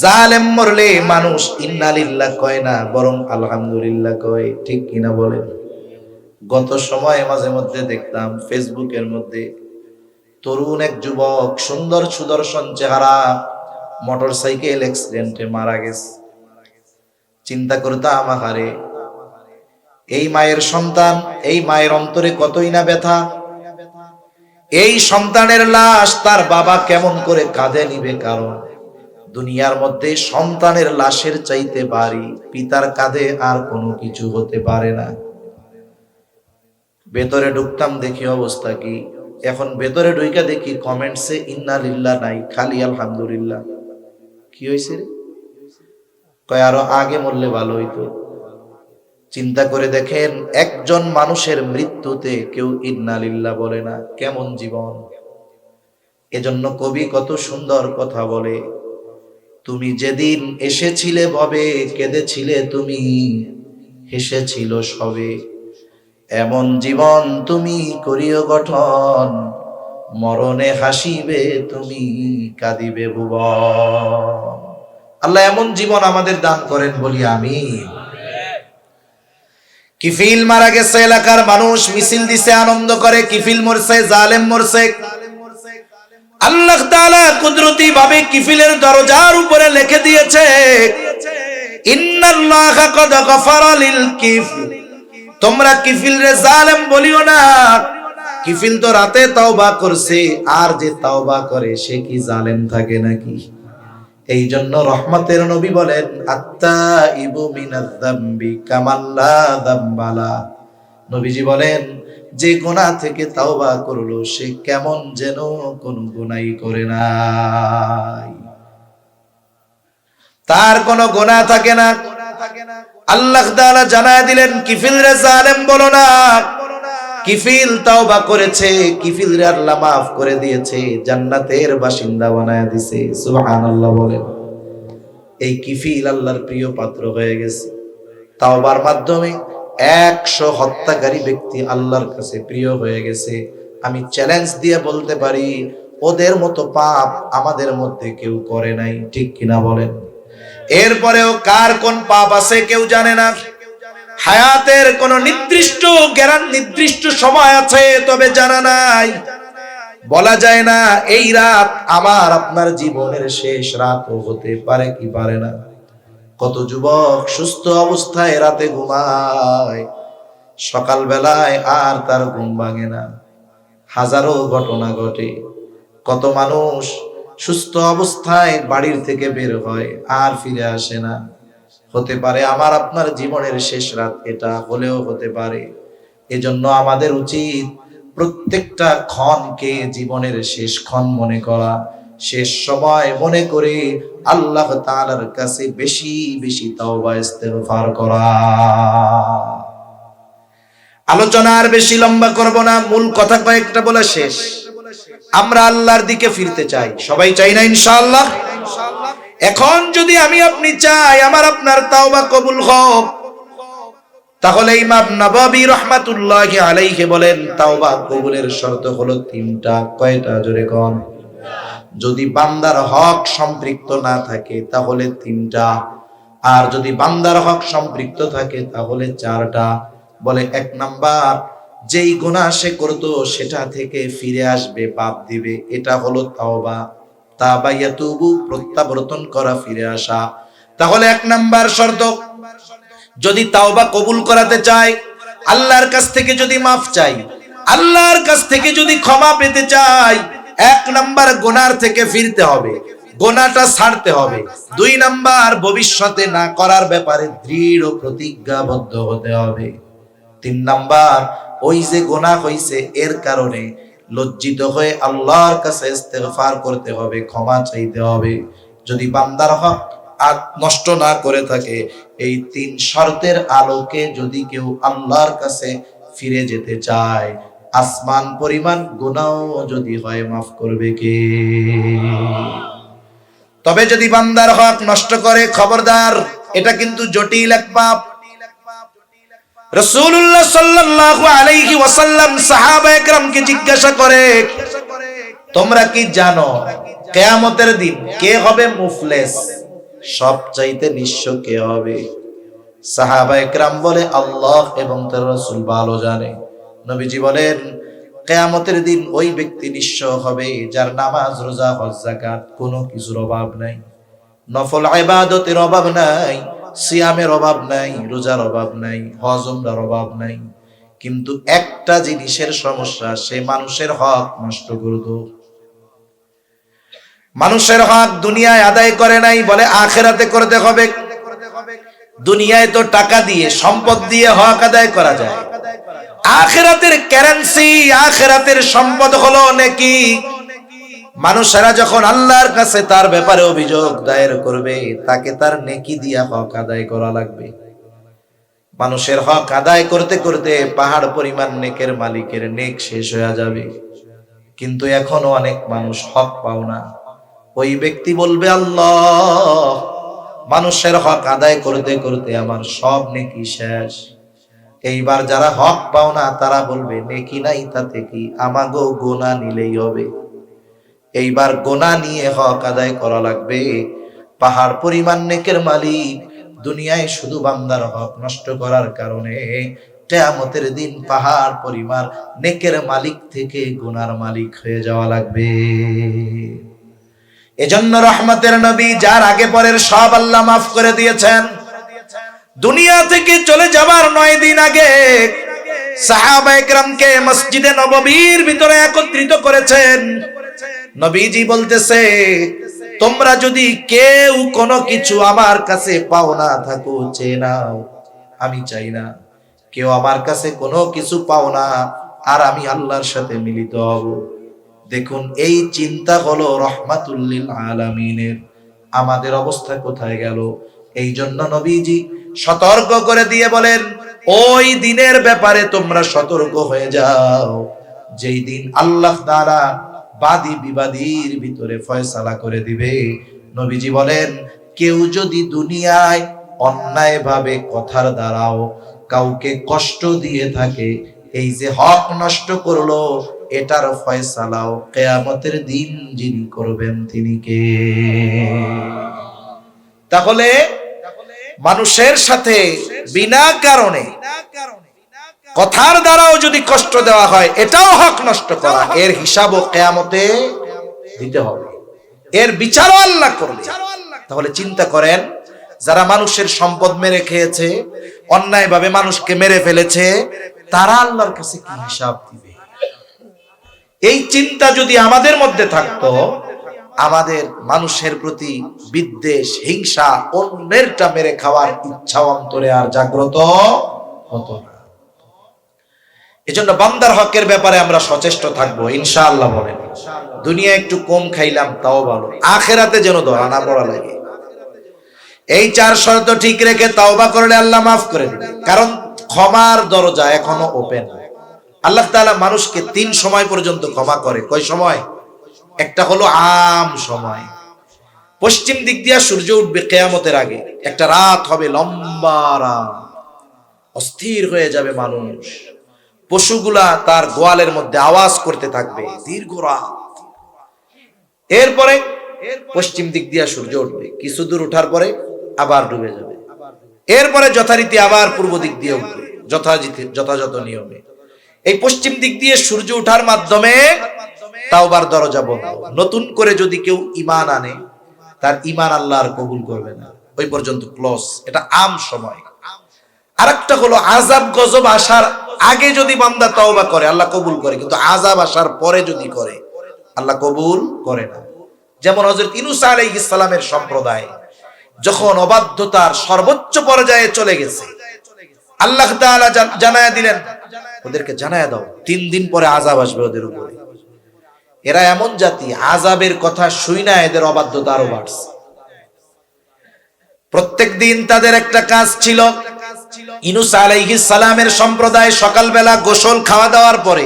জালেম মরলে মানুষ ইন্না লিল্লাহ কয় না, বরং আলহামদুলিল্লাহ কয়। ঠিক কিনা বলেন? গত সময়ে মাঝে মধ্যে দেখতাম ফেসবুকের মধ্যে তরুণ এক যুবক, সুন্দর সুদর্শন চেহারা, মোটরসাইকেল অ্যাক্সিডেন্টে মারা গেছে। চিন্তা করতাম, আহারে, এই মায়ের সন্তান, এই মায়ের অন্তরে কতই না ব্যথা। এই সন্তানের লাশ তার বাবা কেমন করে কাঁধে নিবে? কারণ দুনিয়ার মধ্যে সন্তানের লাশের চাইতে ভারী পিতার কাঁধে আর কোনো কিছু হতে পারে না। ভেতরে ঢুকতাম, দেখি অবস্থা কি। এখন ভেতরে ঢুইকা দেখি কমেন্টসে ইন্না লিল্লাহ নাই, খালি আলহামদুলিল্লাহ। কি হয়েছে রে? কয় আরো আগে মরলে ভালো হইতো। চিন্তা করে দেখেন, একজন মানুষের মৃত্যুতে কেউ ইন্না লিল্লাহ বলে না। কেমন জীবন! এজন্য কবি কত সুন্দর কথা বলে, তুমি যেদিন এসেছিলে ভবে, কেঁদেছিলে তুমি, হেসেছিল সবে। এমন জীবন তুমি করিও গঠন, মরণে হাসিবে তুমি, কাঁদিবে ভুবন। আল্লাহ এমন জীবন আমাদের দান করেন, বলি আমিন। কিফিল মারা গেছে, এলাকার মানুষ মিছিল দিছে, আনন্দ করে। কিফিল মরছে, জালেম মরছে। আল্লাহ তাআলা কুদরতি ভাবে কিফিলের দরজার উপরে লিখে দিয়েছে, ইন্নাল্লাহা ক্বাদ গফারা লিল কিফল। তোমরা কিফিল রে জালেম বলিও না। কিফিল তো রাতে তওবা করছে, আর যে তওবা করে সে কি জালেম থাকে নাকি? এই জন্য রহমতের নবী বলেন, আত্তাইবু মিনাজ যামবি কামাল্লা যামবালা। নবীজি বলেন, যে গুনাহ থেকে তওবা করলো সে কেমন যেন কোনো গুনাহই করে নাই, তার কোনো গুনাহ থাকে না। আল্লাহ তাআলা জানায় দিলেন, কিফিল রে জালেম বলো না। কিফিল তওবা করেছে, কিফিল রে আল্লাহ মাফ করে দিয়েছে, জান্নাতের বাসিন্দা বানায় দিয়েছে। সুবহানাল্লাহ বলেন। এই কিফিল আল্লাহর প্রিয় পাত্র হয়ে গেছে। তওবার মাধ্যমে 100 হত্যাকারী ব্যক্তি আল্লাহর কাছে প্রিয় হয়ে গেছে। আমি চ্যালেঞ্জ দিয়ে বলতে পারি, ওদের মতো পাপ আমাদের মধ্যে কেউ করে নাই। ঠিক কিনা বলেন? এরপরেও কার কোন পাপ আছে কেউ জানে না। হায়াতের কোন নির্দিষ্ট নির্দিষ্ট সময় আছে, তবে জানা নাই, বলা যায় না এই রাত আমার আপনার জীবনের শেষ রাতও হতে পারে কি পারে না। কত যুবক সুস্থ অবস্থায় রাতে ঘুমায়, সকাল বেলায় আর তার ঘুম ভাঙে না। হাজারো ঘটনা ঘটে। কত মানুষ সুস্থ অবস্থায় বাড়ির থেকে বের হয় আর ফিরে আসে না। হতে পারে আমার আপনার জীবনের শেষ রাত এটা, হলেও হতে পারে। এজন্য আমাদের উচিত প্রত্যেকটা ক্ষণকে জীবনের শেষ ক্ষণ মনে করা, শেষ সময় মনে করে আল্লাহ তাআলার কাছে বেশি বেশি তাওবা ইস্তেগফার করা। আলোচনা আর বেশি লম্বা করব না, মূল কথা কয়েকটা বলে শেষ। আমরা আল্লাহর দিকে ফিরতে চাই, সবাই চাই না ইনশাআল্লাহ? এখন যদি আমি আপনি চাই আমার আপনার তাওবা কবুল হোক, তাহলে ইমাম নববী রাহমাতুল্লাহি আলাইহি বলেন, তাওবা কবুলের শর্ত হলো 3টা। কয়টা? জোরে কোন। যদি বান্দার হক সম্পৃক্ত না থাকে তাহলে 3টা, আর যদি বান্দার হক সম্পৃক্ত থাকে তাহলে 4টা। বলে 1 নাম্বার, যেই গুনাহ সে করতো সেটা থেকে ফিরে আসবে, পাপ দিবে, এটা হলো তাওবা। তাওবা ইয়াতুবু, প্রত্যাবর্তন করা, ফিরে আসা। তাহলে 1 নাম্বার শর্ত। যদি তাওবা কবুল করাতে চাই, আল্লাহর কাছ থেকে যদি মাফ চাই, আল্লাহর কাছ থেকে যদি ক্ষমা পেতে চাই, 1 নাম্বার গুনার থেকে ফিরতে হবে, গুনাহটা ছাড়তে হবে। 2 নাম্বার, ভবিষ্যতে না করার ব্যাপারে দৃঢ় প্রতিজ্ঞাবদ্ধ হতে হবে। তিন নাম্বার, ওই যে গুনাহ হইছে এর কারণে লজ্জিত হয়ে আল্লাহর কাছে ইস্তেগফার করতে হবে, ক্ষমা চাইতে হবে। যদি বান্দার হক আর নষ্ট না করে থাকে, এই তিন শর্তের আলোকে যদি কেউ আল্লাহর কাছে ফিরে যেতে চায়, আসমান পরিমাণ গুনাহ যদি হয় মাফ করবে কে? তবে যদি বান্দার হক নষ্ট করে, খবরদার, এটা কিন্তু জটিল এক পাপ। রাসূলুল্লাহ সাল্লাল্লাহু আলাইহি ওয়াসাল্লাম সাহাবায়ে কেরামকে জিজ্ঞাসা করে, তোমরা কি জানো কিয়ামতের দিন কে হবে মুফলিস? সবচাইতে নিঃস্ব কে হবে? সাহাবায়ে কেরাম বলে, আল্লাহ এবং তার রাসূল ভালো জানে। নবীজি বলেন, কিয়ামতের দিন ওই ব্যক্তি নিঃস্ব হবে যার নামাজ, রোজা, হজ, যাকাত কোনো কিছুর অভাব নাই, নফল ইবাদতের অভাব নাই, সিয়ামের অভাব নাই, রোজার অভাব নাই, হজ উমরার অভাব নাই, কিন্তু একটা জিনিসের সমস্যা, সে মানুষের হক নষ্ট করত। মানুষের হক দুনিয়ায় আদায় করে নাই, বলে আখিরাতে করতে হবে। দুনিয়ায় তো টাকা দিয়ে, সম্পদ দিয়ে হক আদায় করা যায়। আখিরাতের কারেন্সি, আখিরাতের সম্পদ হলো নেকি। মানুষেরা যখন আল্লাহর কাছে তার ব্যাপারে অভিযোগ দায়ের করবে, তাকে তার নেকি দিয়া হক আদায় করা লাগবে। মানুষের হক আদায় করতে করতে পাহাড় পরিমাণ নেকের মালিকের নেক শেষ হয়ে যাবে, কিন্তু এখনো অনেক মানুষ হক পাও না। ওই ব্যক্তি বলবে, আল্লাহ, মানুষের হক আদায় করতে করতে আমার সব নেকি শেষ। এইবার যারা হক পাও না তারা বলবে, নেকি নাই তাতে কি, আমাগো গোনা নিলেই হবে। এইবার গোনা নিয়ে হক আদায় করা লাগবে। পাহাড় পরিমাণ নেকের মালিক দুনিয়ায় শুধু বান্দার হক নষ্ট করার কারণে কিয়ামতের দিন পাহাড় পরিমাণ নেকের মালিক থেকে গুনার মালিক হয়ে যাওয়া লাগবে। এজন্য রহমতের নবী, যার আগে পরের সব আল্লাহ মাফ করে দিয়েছেন, দুনিয়া থেকে চলে যাবার 9 দিন আগে সাহাবায়ে কেরামকে মসজিদে নববীর ভিতরে একত্রিত করেছেন। নবীজি বলতেছে, তোমরা যদি কেউ কোনো কিছু আমার কাছে পাও না থাকো, চেয়ে নাও। আমি চাই না কেউ আমার কাছে কোনো কিছু পাও না আর আমি আল্লাহর সাথে মিলিত হব। দেখুন, এই চিন্তা হলো রহমাতুল লিল আলামিনের। আমাদের অবস্থা কোথায় গেল? এই জন্য নবীজি সতর্ক করে দিয়ে বলেন, ওই দিনের ব্যাপারে তোমরা সতর্ক হয়ে যাও, যেই দিন আল্লাহ তাআলা বাদী বিবাদীর ভিতরে ফয়সালা করে দিবে। নবীজি বলেন, কেউ যদি দুনিয়ায় অন্যায়ভাবে কথার দ্বারাও কাউকে কষ্ট দিয়ে থাকে, এই যে হক নষ্ট করলো, এটার ফয়সালাও কিয়ামতের দিন যিনি করবেন তিনি কে? তাহলে মানুষের সাথে বিনা কারণে কথার দ্বারাও যদি কষ্ট দেওয়া হয়, এটাও হক নষ্ট করা। এর হিসাবও কিয়ামতে দিতে হবে, এর বিচারও আল্লাহ করবে। তাহলে চিন্তা করেন, যারা মানুষের সম্পদ মেরে খেয়েছে, অন্যায়ভাবে মানুষকে মেরে ফেলেছে, তারা আল্লাহর কাছে কি হিসাব দিবে? এই চিন্তা যদি আমাদের মধ্যে থাকতো, আমাদের মানুষের প্রতি বিদ্বেষ, হিংসা, অন্যেরটা মেরে খাওয়ার ইচ্ছা অন্তরে আর জাগ্রত হতো না। এজন্য বান্দার হকের ব্যাপারে আমরা সচেষ্ট থাকবো ইনশাআল্লাহ। বলেন, দুনিয়া একটু কম খাইলাম তাও ভালো, আখিরাতে যেন ধরা না পড়া লাগে। এই 4 শর্ত ঠিক রেখে তাওবা করলে আল্লাহ মাফ করে দিবেন, কারণ ক্ষমার দরজা এখনো ওপেন। আল্লাহ তাআলা মানুষকে 3 সময় পর্যন্ত ক্ষমা করে। কয় সময়? একটা হলো আম সময়, পশ্চিম দিক দিয়ে সূর্য উঠবে কিয়ামতের আগে, একটা রাত হবে, লম্বা রাত, অস্থির হয়ে যাবে মানুষ, পশুগুলা তার গোয়ালের মধ্যে আওয়াজ করতে থাকবে, দীর্ঘ রাত। এরপরে পশ্চিম দিক দিয়ে সূর্য উঠবে, কিছু দূর ওঠার পরে আবার ডুবে যাবে, এরপরে যথারীতি আবার পূর্ব দিক দিয়ে উঠবে যথাযথ নিয়মে। এই পশ্চিম দিক দিয়ে সূর্য ওঠার মাধ্যমে তাওবার দরজা বন্ধ। নতুন করে যদি কেউ ঈমান আনে, তার ঈমান আল্লাহ আর কবুল করবে না, ওই পর্যন্ত ক্লোজ। এটা আম সময়। আরেকটা হলো আযাব গজব আসার আগে যদি বান্দা তওবা করে, আল্লাহ কবুল করে, কিন্তু আযাব আসার পরে যদি করে, আল্লাহ কবুল করে না। যেমন হযরত ইউনূস আলাইহিস সালামের সম্প্রদায় যখন অবাধ্যতার সর্বোচ্চ পর্যায়ে চলে গেছে, আল্লাহ তাআলা জানায়া দিলেন, ওদেরকে জানায়া দাও 3 দিন পরে আযাব আসবে ওদের উপরে। এরা এমন জাতি, আযাবের কথা শুইনা এদের অবাধ্যতা আরো বাড়ছে। প্রত্যেক দিন তাদের একটা কাজ ছিল, ইউনূস আলাইহিস সালামের সম্প্রদায় সকালবেলা গোসল খাওয়া দাওয়ার পরে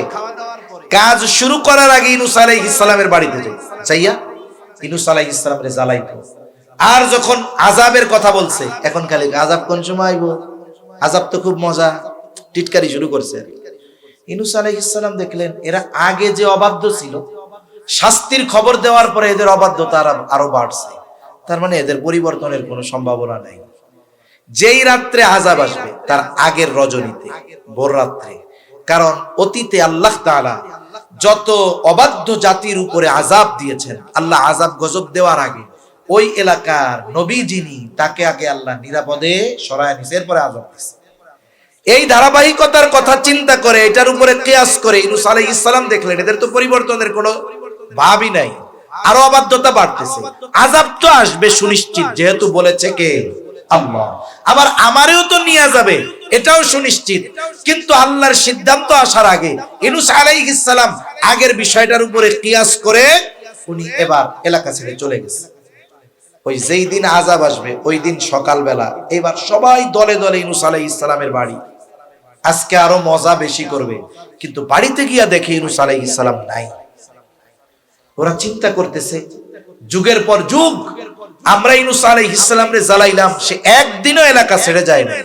কাজ শুরু করার আগে ইউনূস আলাইহিস সালামের বাড়িতে যাইয়া ইউনূস আলাইহিস সালামরে জ্বালাইতো। আর যখন আযাবের কথা বলছে, এখন খালি আযাব কোন সময় আইবো, আযাব তো খুব মজা, টিটকারি শুরু করছে। ইউনূস আলাইহিস সালাম দেখলেন এরা আগে যে অবাধ্য ছিল, শাস্তির খবর দেওয়ার পরে এদের অবাধ্যতা আরো বাড়ছে। তার মানে এদের পরিবর্তনের কোনো সম্ভাবনা নাই। যেই রাত্রে আযাব আসবে তার আগের রজনীতে, ভোর রাত্রে। কারণ অতীতে আল্লাহ তাআলা যত অবাধ্য জাতির উপরে আযাব দিয়েছেন, আল্লাহ আযাব গজব দেওয়ার আগে ওই এলাকার নবী যিনি, তাকে আগে আল্লাহ নিরাপদে সরায় নিছে, এরপরে আযাব দিছে। এই ধারাবাহিকতার কথা চিন্তা করে, এটার উপরে কিয়াস করে ইউনূস আলাইহিস সালাম দেখলেন এদের তো পরিবর্তনের কোনো ভাবই নাই, আরো অবাধ্যতা বাড়তেছে, আযাব তো আসবে সুনিশ্চিত, যেহেতু বলেছে কে? আল্লাহ। আবার আমারেও তো নিয়ে যাবে, এটাও সুনিশ্চিত। কিন্তু আল্লাহর সিদ্ধান্ত আসার আগে ইউনূস আলাইহিস সালাম আগের বিষয়টার উপরে কিয়াস করে উনি এবার এলাকা ছেড়ে চলে গেছে। ওই যেই দিন আযাব আসবে ওই দিন সকালবেলা এবার সবাই দলে দলে ইউনূস আলাইহিস সালামের বাড়ি। আজকে আরো মজা বেশি করবে, কিন্তু বাড়িতে গিয়া দেখে ইউনূস আলাইহিস সালাম নাই। ওরা চিন্তা করতেছে, যুগের পর যুগ আমরা ইউনূস আলাইহিস সালামরে জ্বালাইলাম, সে একদিনও এলাকা ছেড়ে যায় না।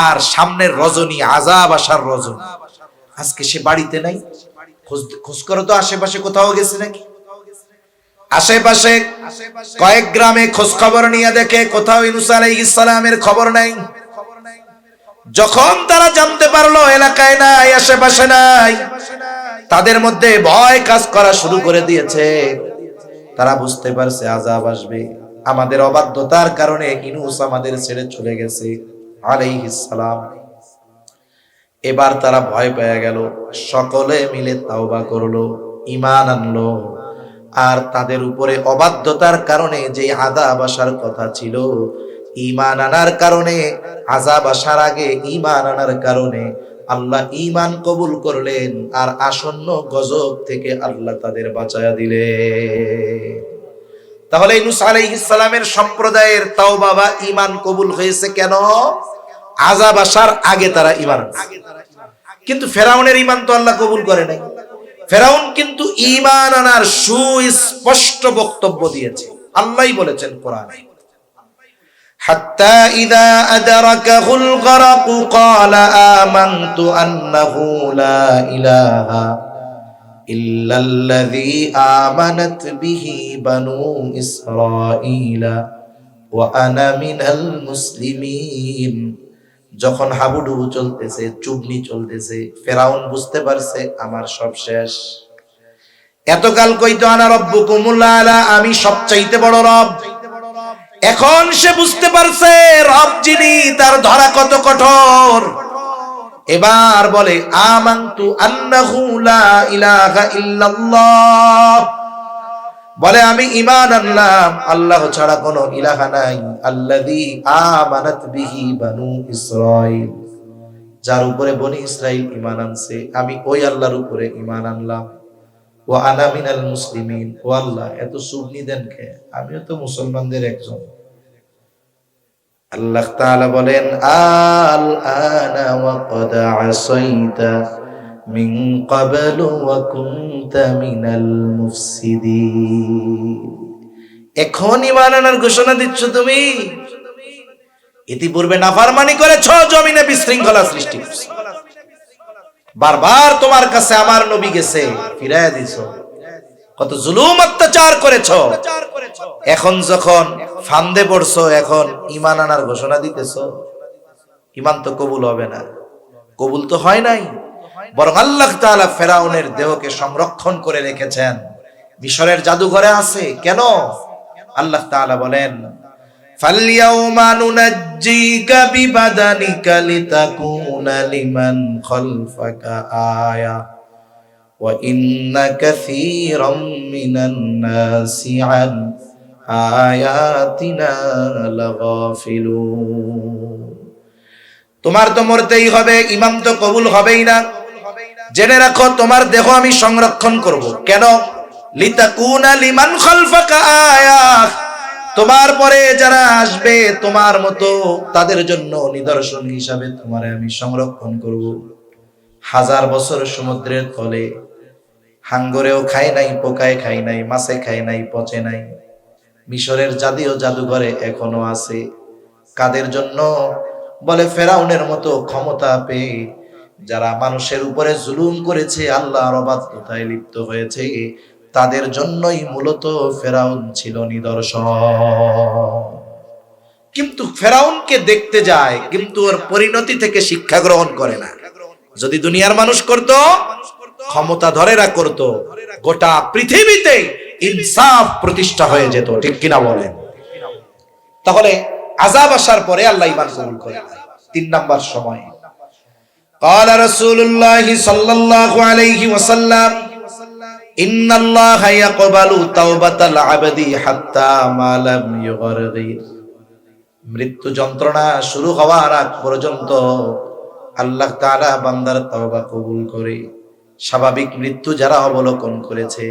আর সামনের রজনী, আযাব আসার রজনী, আজকে সে বাড়িতে নাই। খোঁজ করো তো আশেপাশে কোথাও গেছে নাকি। আশেপাশে কয়েক গ্রামে খোঁজ খবর নিয়ে দেখে কোথাও ইউনূস আলাইহিস সালামের খবর নাই। যখন তারা জানতে পারলো এলাকায় নাই, আশেপাশে নাই, তাদের মধ্যে ভয় কাজ করা শুরু করে দিয়েছে। তারা বুঝতে পারছে আযাব আসবে, আমাদের অবাধ্যতার কারণে ইউনূস আমাদের ছেড়ে চলে গেছে আলাইহিস সালাম। এবার তারা ভয় পেয়ে গেল, সকলে মিলে তাওবা করলো, ঈমান আনলো। আর তাদের উপরে অবাধ্যতার কারণে যে আযাব আসার কথা ছিল, ঈমান আনার কারণে, আযাব আসার আগে ঈমান আনার কারণে আল্লাহ ঈমান কবুল করলেন। আর আসন্ন গজব থেকে আল্লাহ তাদের বাঁচায়া দিলেন। তাহলে ইউনূস আলাইহিস সালামের সম্প্রদায়ের তাওবা বা ঈমান কবুল হয়েছে কেন? আযাব আসার আগে তারা ঈমান আনছে। কিন্তু ফেরাউনের ঈমান তো আল্লাহ কবুল করে নাই। ফেরাউন কিন্তু ঈমান আনার সুস্পষ্ট বক্তব্য দিয়েছে, আল্লাহই বলেছেন কোরআনে, হাত্তা ইযা আদরাকাহুল গরাক ক্বালা আমানতু আন্নাহু লা ইলাহা ইল্লাল্লাযী আমানাত বিহি বানু ইসরাঈলা ওয়া আনা মিনাল মুসলিমিন। যখন হাবুডুবু চলতেছে, চুবনি চলতেছে, ফেরাউন বুঝতে পারছে আমার সব শেষ। এতকাল কইতো আনা রব্বুকুমুল আলা, আমি সবচাইতে বড় রব। এখন সে বুঝতে পারছে রব যিনি, তার ধরা কত কঠোর। এবার বলে আমানতু আন্নাহু লা ইলাহা ইল্লাল্লাহ, বলে আমি ঈমান আনলাম আল্লাহ ছাড়া কোনো ইলাহা নাই। আল্লাযী আমানাত বিহি বানু ইসরাঈল, যার উপরে বনি ইসরাঈল ঈমান আনছে, আমি ওই আল্লাহর উপরে ঈমান আনলাম। ওয়া আনা মিনাল মুসলিমিন, ও আল্লাহ এত সুবনি দেন কে, আমিও তো মুসলমানদের একজন। আল্লাহ তাআলা বলেন আল আনা ওয়া ক্বাদ আসাইতা মিন ক্বাবলু ওয়া কুনতা মিনাল মুফসিদিন। এখন ঈমান আনার ঘোষণা দিচ্ছ তুমি, ইতিপূর্বে নাফরমানি করেছো, জমিনে বিশৃঙ্খলা সৃষ্টি করেছো, বারবার তোমার কাছে আমার নবী গেছে, ফিরাইয়া দিছো, কত জুলুম অত্যাচার করেছো। এখন যখন ফান্দে পড়ছো, এখন ঈমান আনার ঘোষণা দিতেছো, ঈমান তো কবুল হবে না। কবুল তো হয় নাই, বরং আল্লাহ তাআলা ফেরাউনের দেহকে সংরক্ষণ করে রেখেছেন, মিশরের জাদুঘরে আছে। কেন? আল্লাহ তাআলা বলেন ফালইয়াউমা নুনাজ্জিকা বিবাদানিকা লিতাকুনা লিমান খালফাকা আয়া ওয়া ইন্না কাসীরাম মিনান নাসি আন আয়াতিনা লাগাফিলুন। তোমার তো মরতেই হবে, ইমাম তো কবুল হবেই না। জেনে রাখো তোমার দেহ আমি সংরক্ষণ করব। কেন? লিতাকুনা লিমান খালফাকা আয়া, তোমার পরে যারা আসবে তোমার মতো তাদের জন্য নিদর্শন হিসাবে তোমারে আমি সংরক্ষণ করব। 1000 বছর সমুদ্রের তলে হাঙ্গরেও খায় নাই, পোকায় খায় নাই, মাছে খায় নাই, পচে নাই। মিশরের জাদুঘরে এখনো আছে। কাদের জন্য? বলে ফেরাউনের মতো ক্ষমতা পেয়ে যারা মানুষের উপরে জুলুম করেছে, আল্লাহর অবাধ্যতায় লিপ্ত হয়েছে, তাদের জন্যই মূলত ফেরাউন ছিল নিদর্শন। কিন্তু ফেরাউনকে দেখতে যায়, কিন্তু ওর পরিণতি থেকে শিক্ষা গ্রহণ করে না। যদি দুনিয়ার মানুষ করত, ক্ষমতা ধরেরা করত, গোটা পৃথিবীতে ইনসাফ প্রতিষ্ঠা হয়ে যেত। ঠিক কিনা বলেন? তাহলে আযাব আসার পরে আল্লাহ ঈমান কবুল করে। 3 নাম্বার সময় قال رسول الله صلى الله عليه وسلم ان الله يقبل توبة العبد حتى ما لم يغرغر। মৃত্যু যন্ত্রণা শুরু হওয়ার আগ পর্যন্ত আল্লাহ তাআলা বান্দার তওবা কবুল করে। স্বাভাবিক মৃত্যু যারা অবলোকন করেছে,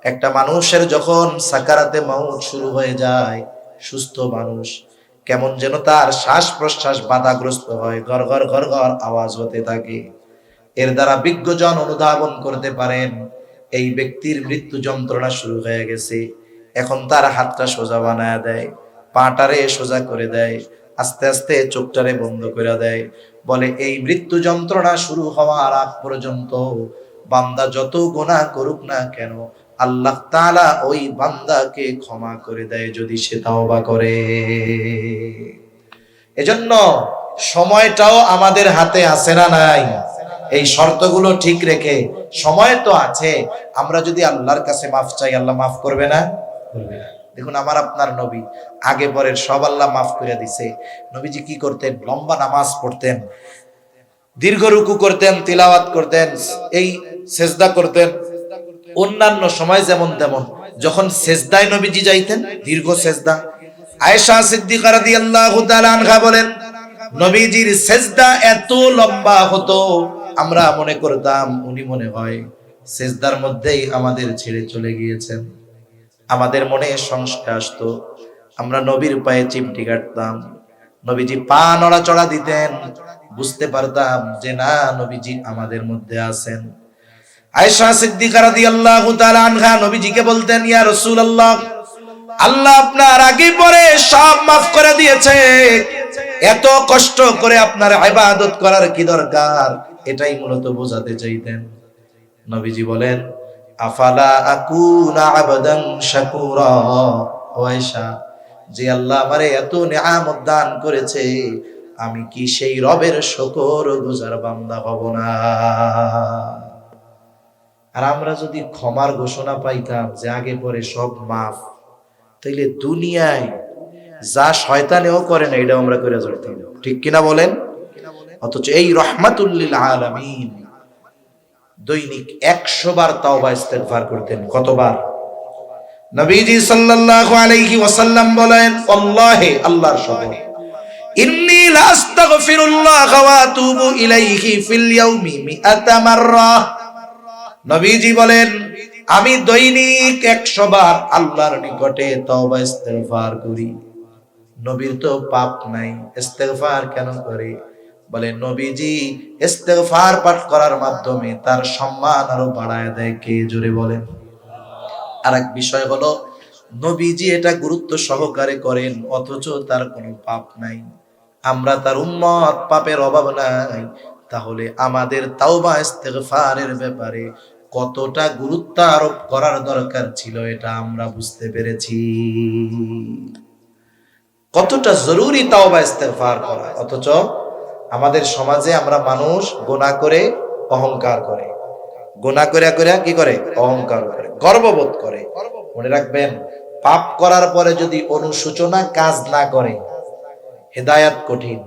একটা মানুষের যখন সাকারাতে মাউত শুরু হয়ে যায়, সুস্থ মানুষ কেমন যেন তার শ্বাস প্রশ্বাস বাধাগ্রস্ত হয়, ঘর ঘর ঘর ঘর আওয়াজ হতে থাকে। এর দ্বারা বিজ্ঞজন অনুধাবন করতে পারেন এই ব্যক্তির মৃত্যু যন্ত্রণা শুরু হয়ে গেছে। এখন তার হাতটা সোজা বানায় দেয়, পাটারে সোজা করে দেয়, আস্তে আস্তে চোখটারে বন্ধ করে দেয়। বলে এই মৃত্যু যন্ত্রণা শুরু হওয়ার আগ পর্যন্ত বান্দা যত গুনাহ করুক না কেন, আল্লাহ তাআলা ওই বান্দাকে ক্ষমা করে দেয় যদি সে তাওবা করে। এজন্য সময়টাও আমাদের হাতে আছে না নাই? এই শর্তগুলো ঠিক রেখে, সময় তো আছে, আমরা যদি আল্লাহর কাছে মাফ চাই, আল্লাহ মাফ করবে না? দেখুন আমার আপনার নবী আগে পরের সব আল্লাহ মাফ করে দিছে। নবীজি কি করতেন? লম্বা নামাজ পড়তেন, দীর্ঘ রুকু করতেন, তিলাওয়াত করতেন, এই সেজদা করতেন। অন্যান্য সময় যেমন তেমন, যখন সেজদায় নবীজি যাইতেন, দীর্ঘ সেজদা। আয়েশা সিদ্দিকা রাদিয়াল্লাহু তাআলা আনহা বলেন, নবীজির সেজদা এত লম্বা হতো, আমরা মনে করতাম উনি মনে হয় সেজদার মধ্যেই আমাদের ছেড়ে চলে গিয়েছেন। আমাদের মনে সংশয় আসতো, আমরা নবীর পায়ে চিমটি কাটতাম, নবীজি পা নড়াচড়া দিতেন, বুঝতে পারতাম যে না, নবীজি আমাদের মধ্যে আছেন। আয়েশা সিদ্দিকা রাদিয়াল্লাহু তাআলা আনহা নবীজিকে বলতেন, ইয়া রাসূলুল্লাহ, আল্লাহ আপনার আগে পরে সব মাফ করে দিয়েছে, এত কষ্ট করে আপনার ইবাদত করার কি দরকার? এটাই মূলত বোঝাতে চাইতেন। নবীজি বলেন, আফালা আকুনা আবদান শাকুরা। ও আয়েশা, যে আল্লাহ আমারে এত নিয়ামত দান করেছে, আমি কি সেই রবের শুকরগুজার বান্দা হব না? আর আমরা যদি ক্ষমার ঘোষণা পাইতাম যে আগে পরে সব মাফ, তাইলে দুনিয়ায় যা শয়তানেও করে না এটা আমরা করে যেতাম। ঠিক কিনা বলেন? অথচ এই রহমাতুল লিল আলামিন দৈনিক 100 বার তাওবা ইস্তেগফার করতেন। কতবার? নবীজি সাল্লাল্লাহু আলাইহি ওয়াসাল্লাম বলেন, আল্লাহে, আল্লাহর শপথ, ইন্নী লা আস্তাগফিরুল্লাহ ওয়া আতুবু ইলাইহি ফিল ইয়াউমি মিআতা মাররা। নবীজি বলেন, আমি দৈনিক 100 বার আল্লাহর নিকটে তওবা ইস্তেগফার করি। নবীর তো পাপ নাই, ইস্তেগফার কেন করে? বলে নবীজি ইস্তেগফার পাঠ করার মাধ্যমে তার সম্মান আরো বাড়ায় দেয়। কে জোরে বলেন? আরেক বিষয় হলো, নবীজি এটা গুরুত্ব সহকারে করেন, অথচ তার কোনো পাপ নাই। আমরা তার উম্মত, পাপের অভাব নাই। তাহলে আমাদের তাওবা ইস্তেগফারের ব্যাপারে কতটা গুরুত্ব আরোপ করার দরকার ছিল, এটা আমরা বুঝতে পেরেছি। কতটা জরুরি তাওবা ইস্তেগফার করা। অথচ আমাদের সমাজে আমরা মানুষ গুনাহ করে অহংকার করে, গুনাহ করে কি করে? অহংকার করে, গর্ববোধ করে। মনে রাখবেন, পাপ করার পরে যদি অনুশোচনা কাজ না করে, হেদায়েত কঠিন।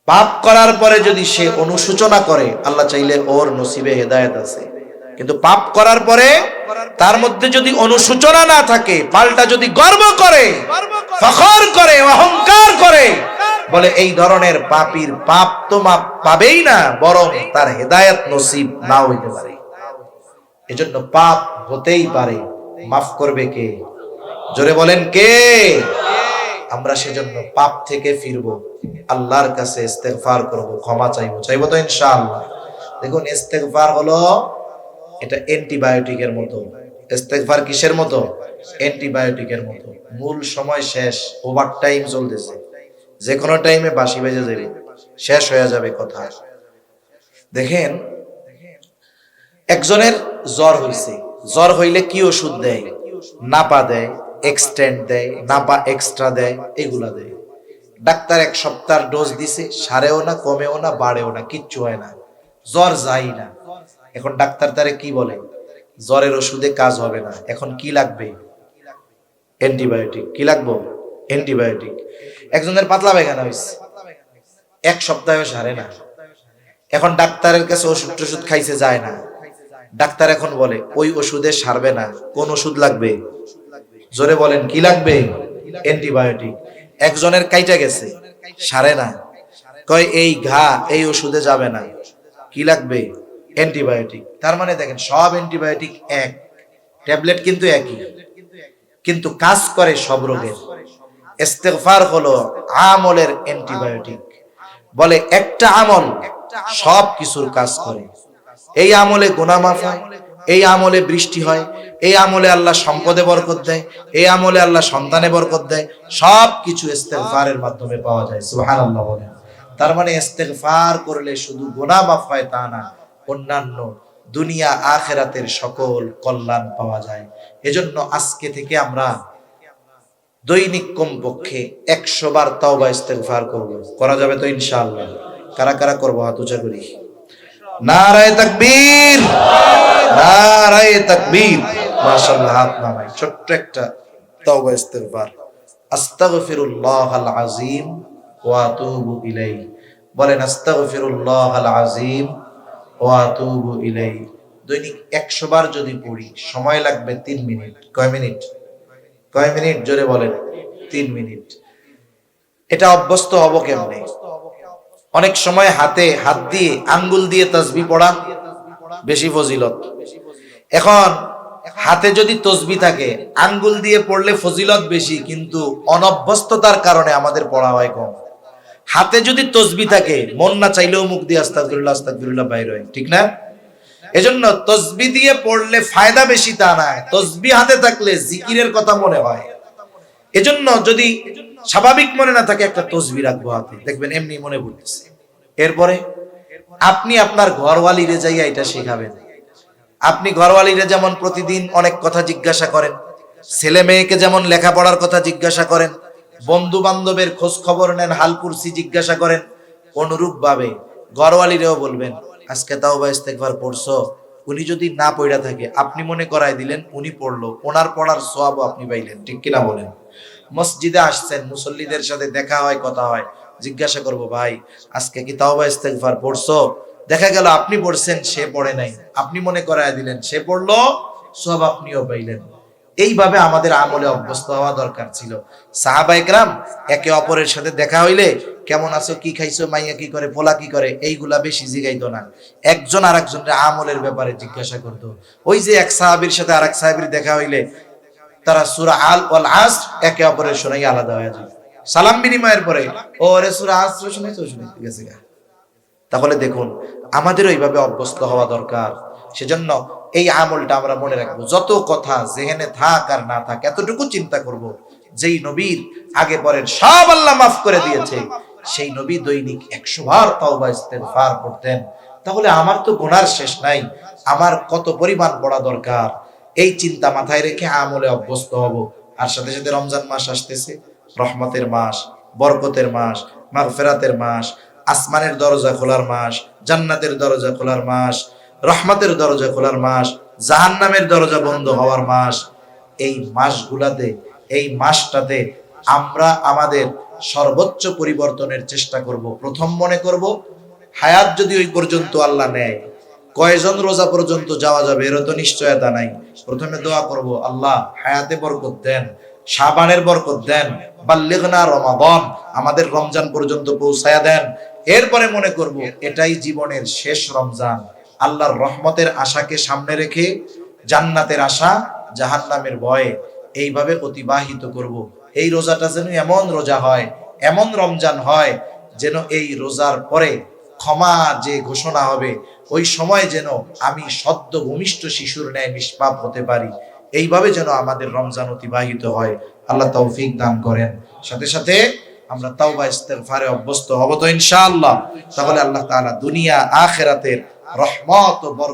পাপ করার পরে যদি সে অনুশোচনা করে, আল্লাহ চাইলে ওর নসিবে হেদায়েত আছে। কিন্তু পাপ করার পরে তার মধ্যে যদি অনুশোচনা না থাকে, পাল্টা যদি গর্ব করে, ফখর করে, অহংকার করে, বলে এই ধরনের পাপীর পাপ তো মাপ পাবেই না, বরং তার হেদায়েত নসিব না হইতে পারে। এজন্য পাপ হতেই পারে, মাফ করবে কে? জোরে বলেন কে? আমরা সেজন্য পাপ থেকে ফিরবো, আল্লাহর কাছে ইস্তেগফার করব, ক্ষমা চাইবো তো ইনশাআল্লাহ। দেখুন ইস্তেগফার হলো এটা অ্যান্টিবায়োটিকের মতো। ইস্তেগফার কিসের মতো? অ্যান্টিবায়োটিকের মতো। মূল সময় শেষ, ওভার টাইম চলতেছে, যে কোনো টাইমে বাঁশি বেজে যাবে, শেষ হয়ে যাবে কথা। দেখেন একজনের জ্বর হইছে, জ্বর হইলে কি ওষুধ দেয়? নাপা দেয়, এক্সটেন্ড দেয়, নাপা এক্সট্রা দেয়, এগুলা দেয়। ডাক্তার এক সপ্তাহ ডোজ দিছে, সারেও না, কমেও না, বাড়েও না, কিচ্ছু হয় না, জ্বর যায় না। এখন ডাক্তার তারে কি বলে? জ্বরের ওষুধে কাজ হবে না, এখন কি লাগবে? অ্যান্টিবায়োটিক। কি লাগবে? অ্যান্টিবায়োটিক। একজনের পাতলা পায়খানা হয়েছে, এক সপ্তাহে সারে না, এখন ডাক্তারের কাছে ওষুধ টষুধ খাইছে, যায় না। ডাক্তার এখন বলে ওই ওষুধে সারবে না, কোন ওষুধ লাগবে? জোরে বলেন কি লাগবে? অ্যান্টিবায়োটিক। একজনের কাইটা গেছে, সারে না, কয় এই ঘা এই ওষুধে যাবে না, কি লাগবে? অ্যান্টিবায়োটিক। তার মানে দেখেন সব অ্যান্টিবায়োটিক এক, ট্যাবলেট কিন্তু একই, কিন্তু কাজ করে সব রোগের। ইস্তেগফার হলো আমলের অ্যান্টিবায়োটিক। বলে একটা আমল সব কিছুর কাজ করে। এই আমলে গুনাহ মাফ হয়, এই আমলে বৃষ্টি হয়, এই আমলে আল্লাহ সম্পদে বরকত দেয়, এই আমলে আল্লাহ সন্তানে বরকত দেয়, সব কিছু ইস্তেগফারের মাধ্যমে পাওয়া যায়। সুবহানাল্লাহ বলেন। তার মানে ইস্তেগফার করলে শুধু গুনাহ মাফ হয় তা না, অন্যান্য দুনিয়া আখিরাতের সকল কল্যাণ পাওয়া যায়। এজন্য আজকে থেকে আমরা দৈনিক কমপক্ষে 100 বার তাওবা ইস্তেগফার করব। করা যাবে তো ইনশাআল্লাহ? কারা কারা করব? হাত উঁচা করি। নারায়ে তাকবীর, নারায়ে তাকবীর। মাশাআল্লাহ, হাত নামাই। ছোট্ট একটা তাওবা ইস্তেগফার। আস্তাগফিরুল্লাহাল আযীম ওয়া আতুবু ইলাইহি। বলেন আস্তাগফিরুল্লাহাল আযীম ওয়া আতুবু ইলাইহি। দৈনিক 100 বার যদি পড়ি, সময় লাগবে 3 মিনিট। কয় মিনিট? কয় মিনিট? জোরে বলেন। 3 মিনিট। এটা অভ্যস্ত হব কেমনে? অনেক সময় হাতে হাত দিয়ে আঙ্গুল দিয়ে তাসবিহ পড়া বেশি ফজিলত। এখন হাতে যদি তাসবিহ থাকে, আঙ্গুল দিয়ে পড়লে ফজিলত বেশি, কিন্তু অনভ্যস্ততার কারণে আমাদের পড়া হয় কম। হাতে যদি তাসবিহ থাকে, মন না চাইলেও মুখ দিয়ে আস্তাগফিরুল্লাহ আস্তাগফিরুল্লাহ বাইর হয়, ঠিক না? এজন্য তাসবিহ দিয়ে পড়লে ফায়দা বেশি তা না, তাসবিহ হাতে থাকলে জিকিরের কথা মনে হয়। এজন্য যদি স্বাভাবিক মনে না থাকে, একটা তাসবিহ রাখবো হাতে, দেখবেন এমনি মনে পড়তেছে। এরপরে আপনি আপনার ঘরওয়ালিরে যাইয়া এটা শেখাবেন। আপনি ঘরওয়ালিরে যেমন প্রতিদিন অনেক কথা জিজ্ঞাসা করেন, ছেলে মেয়েকে যেমন লেখাপড়ার কথা জিজ্ঞাসা করেন, বন্ধু বান্ধবের খোঁজ খবর নেন, হালকুরসি জিজ্ঞাসা করেন, অনুরূপ ভাবে ঘরওয়ালিরেও বলবেন আজকে তাওবা ইস্তেগফার পড়ছো? উনি যদি না পড়া থাকে, আপনি মনে করাই দিলেন, উনি পড়লো, ওনার পড়ার সওয়াবও আপনি পাইলেন, ঠিক কিনা বলেন? মসজিদে আসছেন, মুসল্লিদের সাথে দেখা হয়, কথা হয়, জিজ্ঞাসা করব ভাই আজকে কি তাওবা ইস্তেগফার পড়ছো? দেখা গেল আপনি পড়ছেন, সে পড়ে নাই, আপনি মনে করায় দিলেন, সে পড়লো, সব আপনিও পাইলেন। এইভাবে আমাদের আমলে অভ্যস্ত হওয়া দরকার ছিল। সাহাবায়ে কেরাম একে অপরের সাথে দেখা হইলে কেমন আছো, কি খাইছো, মাইয়া কি করে, পোলা কি করে, এইগুলা বেশি জিগাইতো না, একজন আরেকজনের আমলের ব্যাপারে জিজ্ঞাসা করতো। ওই যে এক সাহাবীর সাথে আরেক সাহাবীর দেখা হইলে তারা সূরা আল ওয়াল আসর একে অপরের শোনাই আলাদা হয়ে যায়। সালাম বিনিময়ের পরে ওরে সূরা আসর শুনাইছো, শুনাইতে গেছে গা। তাহলে দেখুন আমাদেরও এইভাবে অভ্যস্ত হওয়া দরকার। সেজন্য এই আমলটা আমরা মনে রাখবো, যত কথা যেখানে থাক আর না থাক, এতটুকু চিন্তা করব, যেই নবীর আগে পরের সব আল্লাহ মাফ করে দিয়েছে, সেই নবী দৈনিক 100 বার তাওবা ইস্তেগফার করতেন। তাহলে আমার তো গুনার শেষ নাই, আমার কত পরিমাণ পড়া দরকার। এই চিন্তা মাথায় রেখে আমলে অভ্যস্ত হব। আর সাথে সাথে রমজান মাস আসতেছে, রহমতের মাস, বরকতের মাস, মাগফিরাতের মাস, আসমানের দরজা খোলার মাস, জান্নাতের দরজা খোলার মাস, রহমতের দরজা খোলার মাস, জাহান্নামের দরজা বন্ধ হওয়ার মাস। এই মাসগুলাতে, এই মাসটাতে আমরা আমাদের সর্বোচ্চ পরিবর্তনের চেষ্টা করব। প্রথম মনে করব হায়াত যদি ওই পর্যন্ত আল্লাহ নেয়, কয়জন রোজা পর্যন্ত যাওয়া যাবে এর তো নিশ্চয়তা নাই। প্রথমে দোয়া করব, আল্লাহ হায়াতে বরকত দেন, শাবানের বরকত দেন, বাল্লিগনা রমাদান, আমাদের রমজান পর্যন্ত পৌঁছায়া দেন। এরপরে মনে করব এটাই জীবনের শেষ রমজান। আল্লাহর রহমতের আশাকে সামনে রেখে জান্নাতের আশা, জাহান্নামের ভয়ে এইভাবে অতিবাহিত করব। এই রোজাটা যেন এমন রোজা হয়, এমন রমজান হয়, যেন এই রোজার পরে ক্ষমা যে ঘোষণা হবে, ওই সময় যেন আমি সদ্য ভূমিষ্ঠ শিশুর ন্যায় নিষ্পাপ হতে পারি। এইভাবে যেন আমাদের রমজান অতিবাহিত হয়। আল্লাহ তৌফিক দান করেন। সাথে সাথে আমরা তাওবা ইস্তেগফারে অভ্যস্ত হব তো ইনশাআল্লাহ। তাহলে আল্লাহ তাআলা দুনিয়া আখিরাতের রহমত ও বরকত